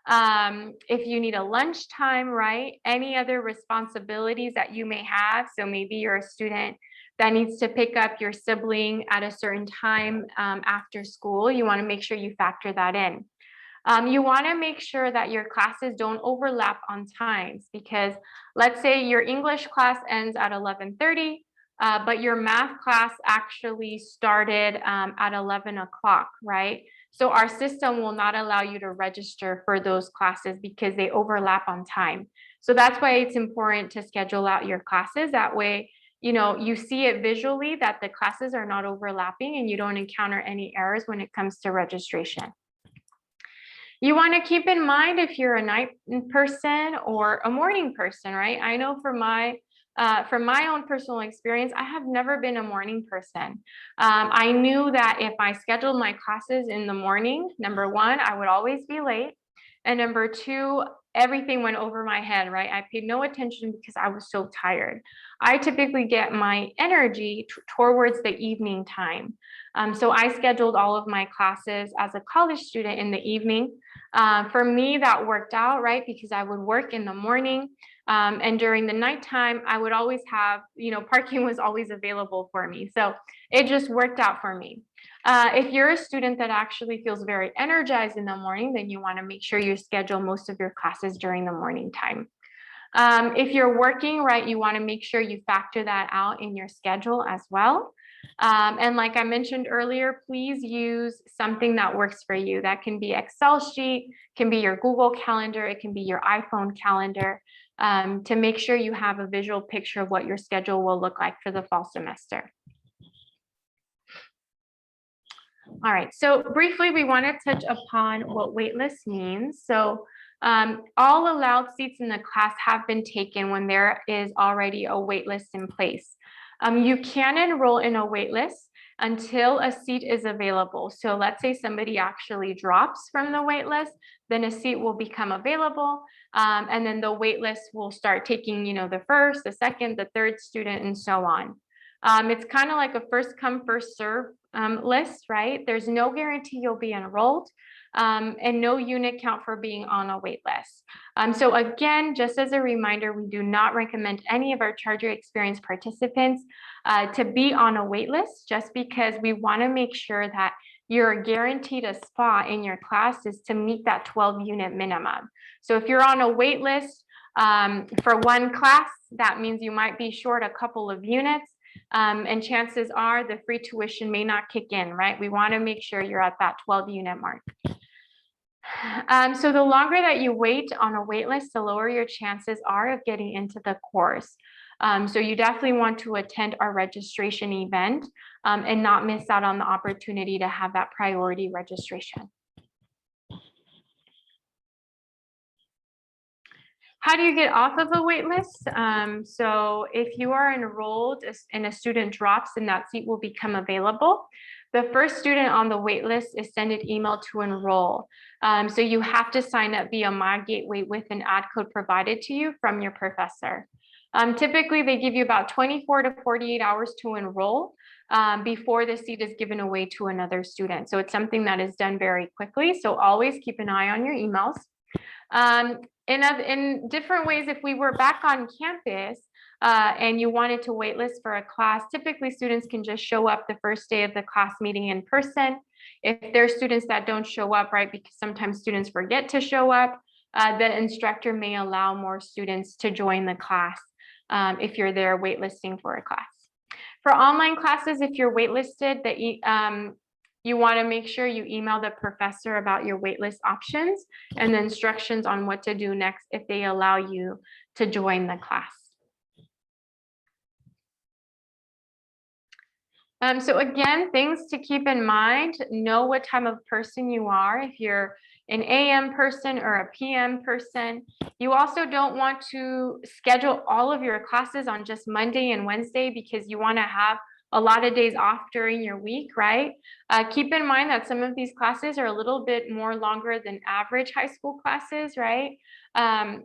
if you need a lunch time, right? Any other responsibilities that you may have. So maybe you're a student that needs to pick up your sibling at a certain time after school. You want to make sure you factor that in. You want to make sure that your classes don't overlap on times, because let's say your English class ends at 11:30, but your math class actually started at 11 o'clock, right? So our system will not allow you to register for those classes because they overlap on time. So that's why it's important to schedule out your classes. That way, you know, you see it visually that the classes are not overlapping and you don't encounter any errors when it comes to registration. You want to keep in mind if you're a night person or a morning person, right? I know from my own personal experience, I have never been a morning person. I knew that if I scheduled my classes in the morning, number one, I would always be late. And number two, everything went over my head, right? I paid no attention because I was so tired. I typically get my energy towards the evening time. So I scheduled all of my classes as a college student in the evening. For me, that worked out, right? Because I would work in the morning. And during the nighttime, I would always have, you know, parking was always available for me. So it just worked out for me. If you're a student that actually feels very energized in the morning, then you want to make sure you schedule most of your classes during the morning time. If you're working, right, you want to make sure you factor that out in your schedule as well. And like I mentioned earlier, please use something that works for you. That can be Excel sheet, can be your Google Calendar, it can be your iPhone calendar, to make sure you have a visual picture of what your schedule will look like for the fall semester. All right, so briefly, we want to touch upon what waitlist means. So all allowed seats in the class have been taken when there is already a waitlist in place. You can enroll in a waitlist until a seat is available. So let's say somebody actually drops from the waitlist, then a seat will become available, and then the waitlist will start taking, you know, the first, the second, the third student, and so on. It's kind of like a first come, first serve list, right? There's no guarantee you'll be enrolled, and no unit count for being on a wait list. So again, just as a reminder, we do not recommend any of our Charger Experience participants to be on a wait list, just because we want to make sure that you're guaranteed a spot in your classes to meet that 12 unit minimum. So if you're on a wait list for one class, that means you might be short a couple of units. And chances are the free tuition may not kick in, right? We want to make sure you're at that 12 unit mark. So the longer that you wait on a wait list, the lower your chances are of getting into the course. So you definitely want to attend our registration event and not miss out on the opportunity to have that priority registration. How do you get off of a wait list? So if you are enrolled and a student drops, then that seat will become available. the first student on the wait list is sent an email to enroll. So you have to sign up via My Gateway with an ad code provided to you from your professor. Typically, they give you about 24 to 48 hours to enroll before the seat is given away to another student. So it's something that is done very quickly. So always keep an eye on your emails. In different ways, if we were back on campus and you wanted to waitlist for a class, typically students can just show up the first day of the class meeting in person. If there's students that don't show up, right, because sometimes students forget to show up, the instructor may allow more students to join the class if you're there waitlisting for a class. For online classes, if you're waitlisted, you want to make sure you email the professor about your waitlist options and the instructions on what to do next if they allow you to join the class. So again, things to keep in mind, know what type of person you are. If you're an AM person or a PM person, you also don't want to schedule all of your classes on just Monday and Wednesday because you want to have a lot of days off during your week, right? Keep in mind that some of these classes are a little bit more longer than average high school classes, right?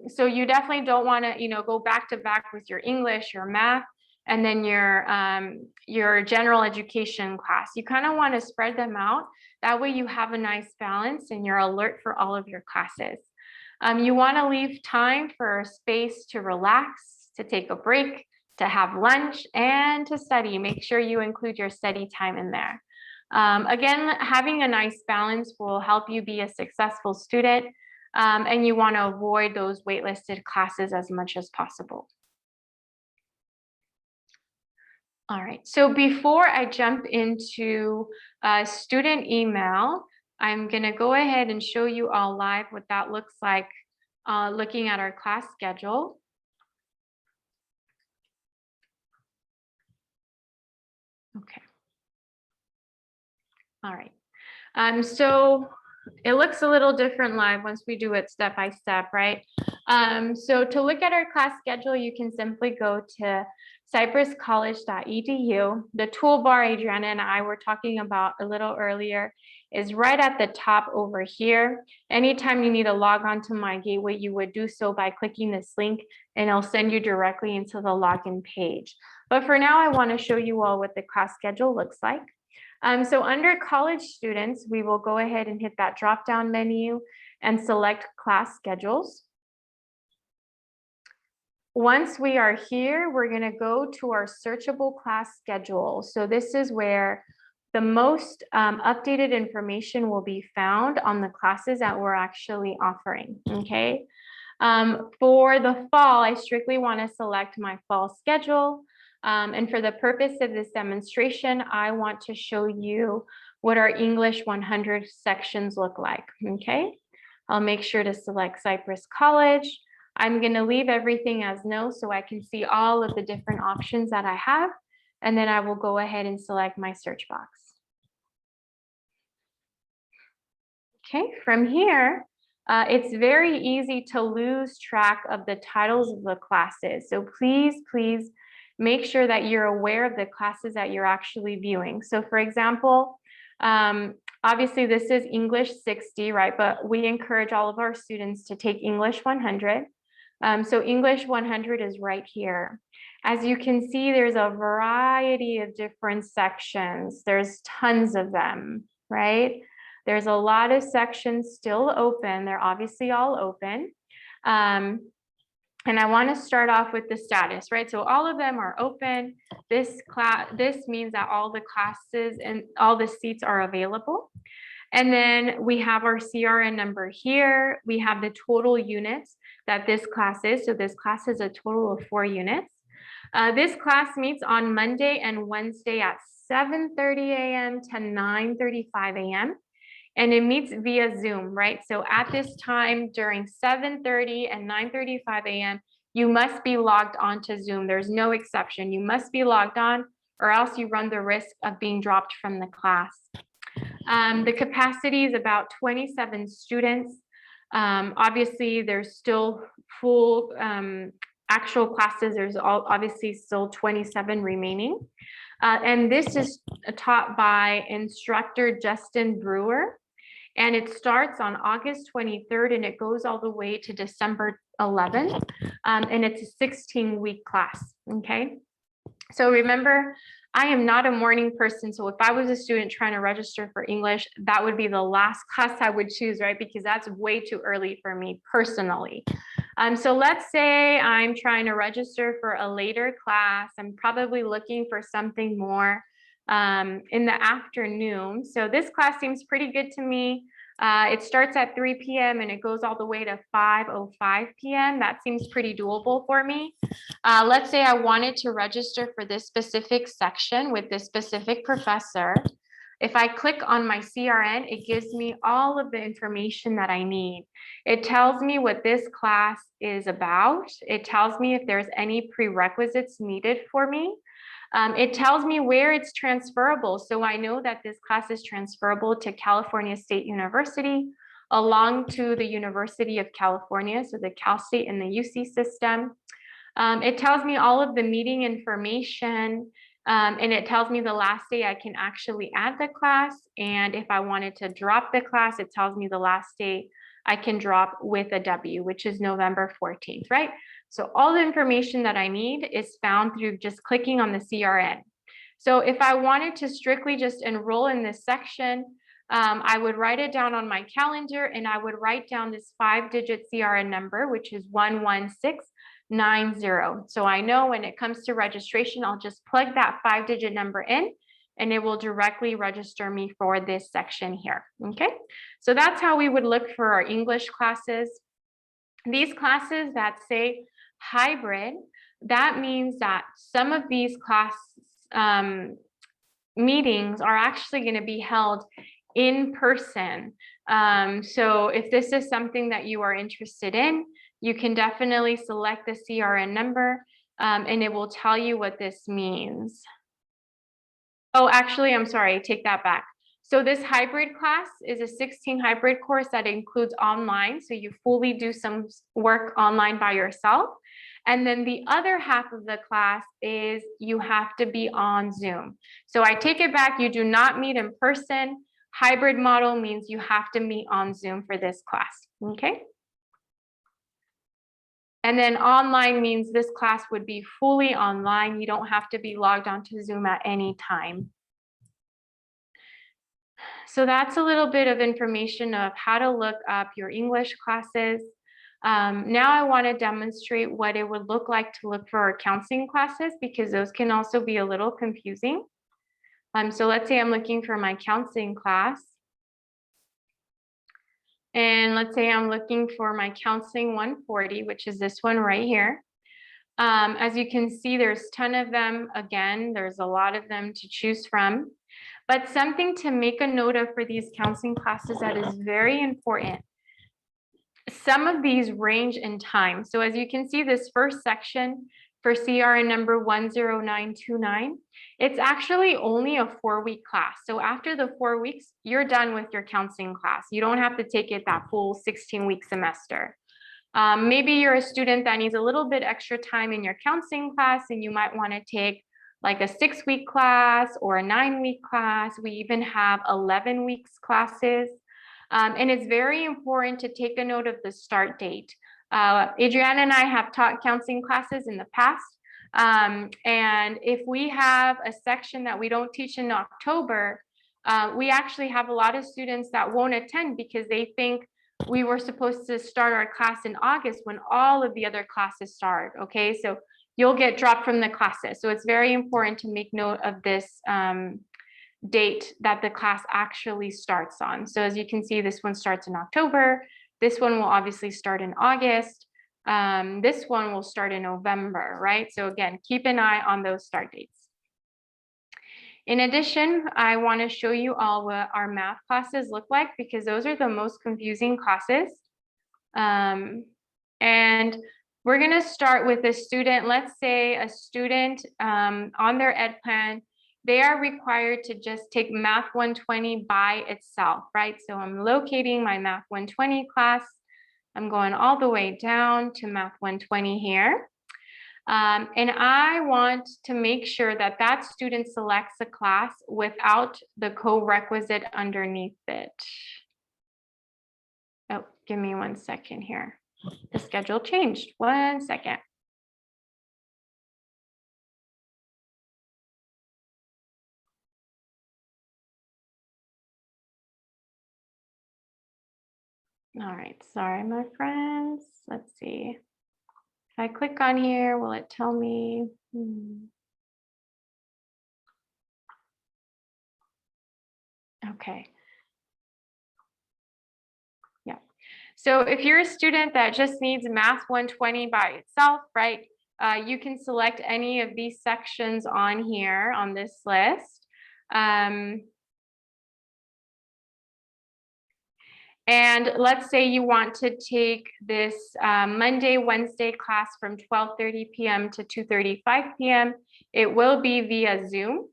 So you definitely don't want to, go back to back with your English, your math, and then your general education class. You kind of want to spread them out. That way you have a nice balance and you're alert for all of your classes. You want to leave time for space to relax, to take a break, to have lunch, and to study. Make sure you include your study time in there. Again, having a nice balance will help you be a successful student, and you want to avoid those waitlisted classes as much as possible. All right, so before I jump into student email, I'm gonna go ahead and show you all live what that looks like looking at our class schedule. Okay. All right, so it looks a little different live once we do it step by step, right? So to look at our class schedule, you can simply go to cypresscollege.edu. The toolbar Adriana and I were talking about a little earlier is right at the top over here. Anytime you need to log on to My Gateway, you would do so by clicking this link and it'll send you directly into the login page. But for now, I want to show you all what the class schedule looks like. So under college students, we will go ahead and hit that drop-down menu and select class schedules. Once we are here, we're going to go to our searchable class schedule. So this is where the most updated information will be found on the classes that we're actually offering, okay? For the fall, I strictly want to select my fall schedule. And for the purpose of this demonstration, I want to show you what our English 100 sections look like, okay? I'll make sure to select Cypress College. I'm going to leave everything as no so I can see all of the different options that I have. And then I will go ahead and select my search box. Okay, from here, it's very easy to lose track of the titles of the classes. So please make sure that you're aware of the classes that you're actually viewing. So for example, obviously this is English 60, right? But we encourage all of our students to take English 100. So English 100 is right here. As you can see, there's a variety of different sections. There's tons of them, right? There's a lot of sections still open. They're obviously all open. And I want to start off with the status, right? So all of them are open. This means that all the classes and all the seats are available. And then we have our CRN number here. We have the total units that this class is. So this class is a total of 4 units. This class meets on Monday and Wednesday at 7:30 a.m. to 9:35 a.m. And it meets via Zoom, right? So at this time during 7:30 and 9:35 a.m., you must be logged on to Zoom. There's no exception. You must be logged on or else you run the risk of being dropped from the class. The capacity is about 27 students. Obviously, there's still full actual classes, there's obviously still 27 remaining. And this is taught by instructor Justin Brewer. And it starts on August 23rd and it goes all the way to December 11th. And it's a 16-week class, okay? So remember, I am not a morning person. So if I was a student trying to register for English, that would be the last class I would choose, right? Because that's way too early for me personally. So let's say I'm trying to register for a later class. I'm probably looking for something more in the afternoon. So this class seems pretty good to me. It starts at 3 p.m. and it goes all the way to 5:05 p.m. That seems pretty doable for me. Let's say I wanted to register for this specific section with this specific professor. If I click on my CRN, it gives me all of the information that I need. It tells me what this class is about. It tells me if there's any prerequisites needed for me. It tells me where it's transferable. So I know that this class is transferable to California State University, along to the University of California, so the Cal State and the UC system. It tells me all of the meeting information, and it tells me the last day I can actually add the class. And if I wanted to drop the class, it tells me the last day I can drop with a W, which is November 14th, right? So all the information that I need is found through just clicking on the CRN. So if I wanted to strictly just enroll in this section, I would write it down on my calendar and I would write down this 5-digit CRN number, which is 11690. So I know when it comes to registration, I'll just plug that 5-digit number in and it will directly register me for this section here, okay? So that's how we would look for our English classes. These classes that say hybrid, that means that some of these class meetings are actually going to be held in person. So if this is something that you are interested in, you can definitely select the CRN number and it will tell you what this means. Oh, actually, I'm sorry, take that back. So this hybrid class is a 16 hybrid course that includes online. So you fully do some work online by yourself. And then the other half of the class is you have to be on Zoom. So I take it back, you do not meet in person. Hybrid model means you have to meet on Zoom for this class, okay? And then online means this class would be fully online. You don't have to be logged onto Zoom at any time. So that's a little bit of information of how to look up your English classes. Now I want to demonstrate what it would look like to look for our counseling classes, because those can also be a little confusing. So let's say I'm looking for my counseling class. And let's say I'm looking for my counseling 140, which is this one right here. As you can see, there's a ton of them. Again, there's a lot of them to choose from. But something to make a note of for these counseling classes that is very important. Some of these range in time. So as you can see, this first section for CRN number 10929, it's actually only a 4-week class. So after the 4 weeks, you're done with your counseling class. You don't have to take it that full 16-week semester. Maybe you're a student that needs a little bit extra time in your counseling class and you might want to take like a 6-week class or a 9-week class. We even have 11 weeks classes. And it's very important to take a note of the start date. Adriana and I have taught counseling classes in the past. And if we have a section that we don't teach in October, we actually have a lot of students that won't attend because they think we were supposed to start our class in August when all of the other classes start, okay? So you'll get dropped from the classes. So it's very important to make note of this date that the class actually starts on. So as you can see, this one starts in October. This one will obviously start in August. This one will start in November, right? So again, keep an eye on those start dates. In addition, I want to show you all what our math classes look like because those are the most confusing classes. And we're going to start with a student, let's say a student on their ed plan, they are required to just take Math 120 by itself, right? So I'm locating my Math 120 class. I'm going all the way down to Math 120 here. And I want to make sure that that student selects a class without the co-requisite underneath it. Oh, give me 1 second here. The schedule changed. 1 second. All right, sorry, my friends. Let's see. If I click on here, will it tell me? Okay. Yeah. So if you're a student that just needs Math 120 by itself, right, you can select any of these sections on here on this list. And let's say you want to take this Monday, Wednesday class from 12:30 p.m. to 2:35 p.m. It will be via Zoom.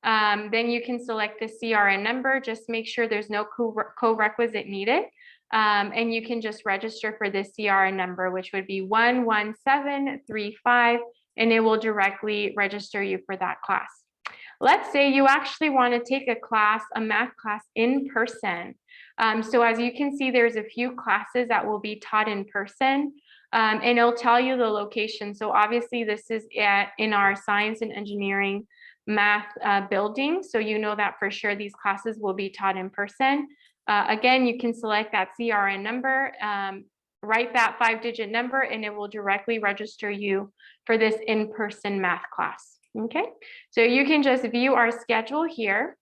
Then you can select the CRN number. Just make sure there's no co-requisite needed. And you can just register for the CRN number, which would be 11735, and it will directly register you for that class. Let's say you actually want to take a class, a math class in person. So as you can see, there's a few classes that will be taught in person, and it'll tell you the location. So obviously this is in our science and engineering math building. So you know that for sure these classes will be taught in person. Again, you can select that CRN number, write that 5-digit number, and it will directly register you for this in-person math class. Okay, so you can just view our schedule here.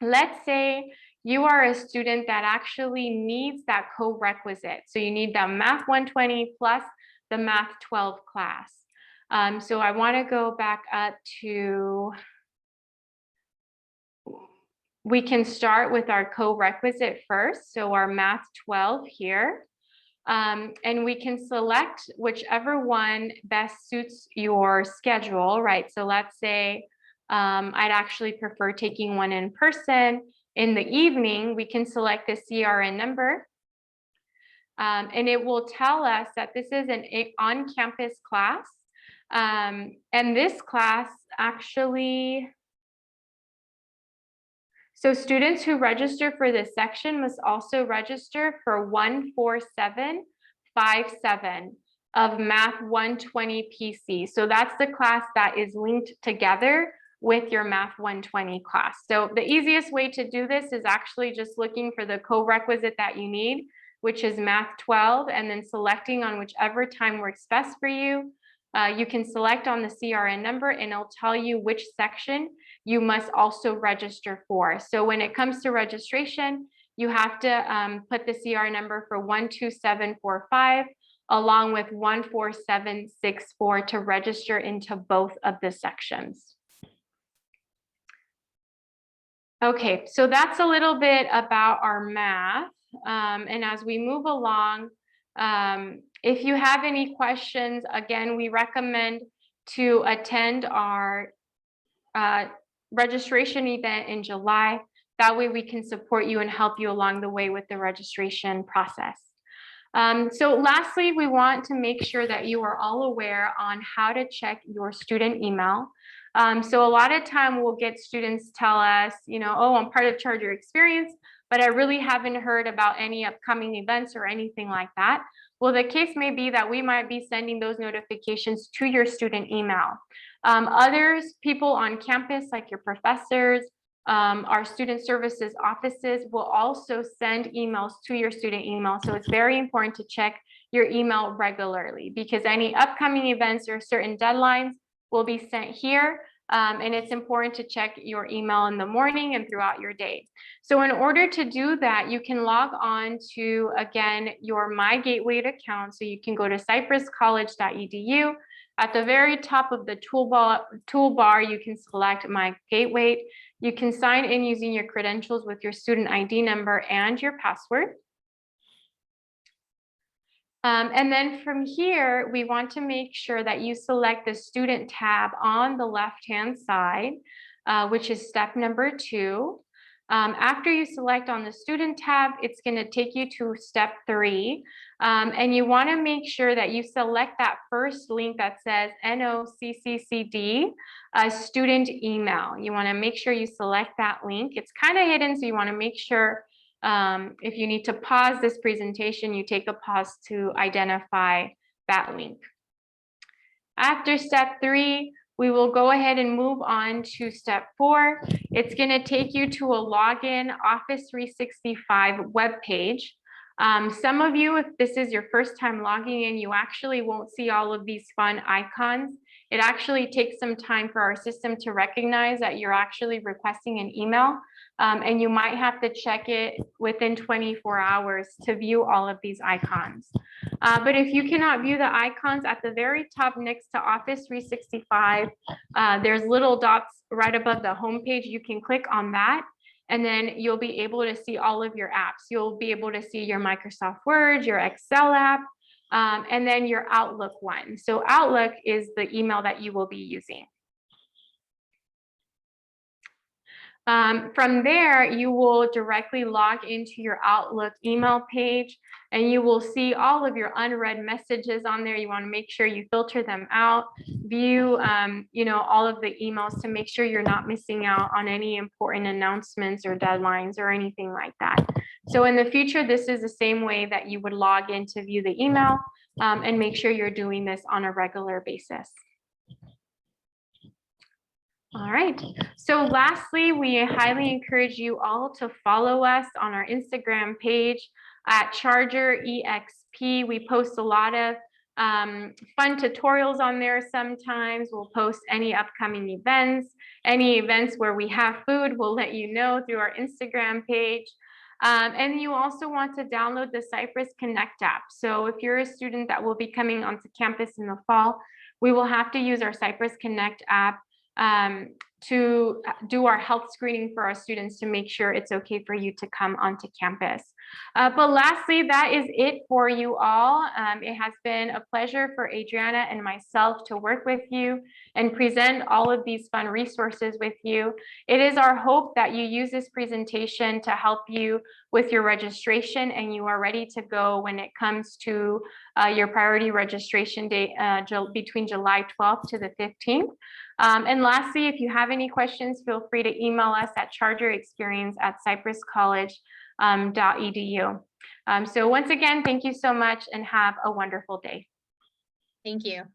Let's say you are a student that actually needs that co-requisite. So you need the Math 120 plus the Math 12 class. So I want to go back up to, we can start with our co-requisite first. So our Math 12 here. And we can select whichever one best suits your schedule, right? So let's say I'd actually prefer taking one in person. In the evening, we can select the CRN number. And it will tell us that this is an on-campus class. And this class actually, so students who register for this section must also register for 14757 of Math 120 PC. So that's the class that is linked together with your Math 120 class. So the easiest way to do this is actually just looking for the co-requisite that you need, which is Math 12, and then selecting on whichever time works best for you. You can select on the CRN number and it'll tell you which section you must also register for. So when it comes to registration, you have to put the CR number for 12745 along with 14764 to register into both of the sections. Okay, so that's a little bit about our math. And as we move along, if you have any questions, again, we recommend to attend our registration event in July. That way we can support you and help you along the way with the registration process. So lastly, we want to make sure that you are all aware on how to check your student email. So a lot of time we'll get students tell us, you know, oh, I'm part of Charter Experience, but I really haven't heard about any upcoming events or anything like that. Well, the case may be that we might be sending those notifications to your student email. Others, people on campus, like your professors, our student services offices will also send emails to your student email. So it's very important to check your email regularly because any upcoming events or certain deadlines will be sent here. And it's important to check your email in the morning and throughout your day. So in order to do that, you can log on to, again, your My Gateway account. So you can go to cypresscollege.edu. At the very top of the toolbar, you can select My Gateway. You can sign in using your credentials with your student ID number and your password. And then from here, we want to make sure that you select the student tab on the left-hand side, which is step number 2. After you select on the student tab, it's going to take you to step 3. And you want to make sure that you select that first link that says NOCCCD, student email. You want to make sure you select that link. It's kind of hidden, so you want to make sure if you need to pause this presentation, you take a pause to identify that link. After step 3, we will go ahead and move on to step 4. It's going to take you to a login Office 365 web page. Some of you, if this is your first time logging in, you actually won't see all of these fun icons. It actually takes some time for our system to recognize that you're actually requesting an email, and you might have to check it within 24 hours to view all of these icons. But if you cannot view the icons, at the very top next to Office 365, there's little dots right above the home page. You can click on that, and then you'll be able to see all of your apps. You'll be able to see your Microsoft Word, your Excel app, and then your Outlook one. So Outlook is the email that you will be using. From there, you will directly log into your Outlook email page, and you will see all of your unread messages on there. You want to make sure you filter them out, view, all of the emails to make sure you're not missing out on any important announcements or deadlines or anything like that. So in the future, this is the same way that you would log in to view the email, and make sure you're doing this on a regular basis. All right. So lastly, we highly encourage you all to follow us on our Instagram page at Charger EXP. We post a lot of fun tutorials on there sometimes. We'll post any upcoming events, any events where we have food, we'll let you know through our Instagram page. And you also want to download the Cypress Connect app. So if you're a student that will be coming onto campus in the fall, we will have to use our Cypress Connect app to do our health screening for our students to make sure it's okay for you to come onto campus. But lastly, that is it for you all. It has been a pleasure for Adriana and myself to work with you and present all of these fun resources with you. It is our hope that you use this presentation to help you with your registration and you are ready to go when it comes to your priority registration date between July 12th to the 15th. And lastly, if you have any questions, feel free to email us at chargerexperience@cypresscollege.edu. So once again, thank you so much and have a wonderful day. Thank you.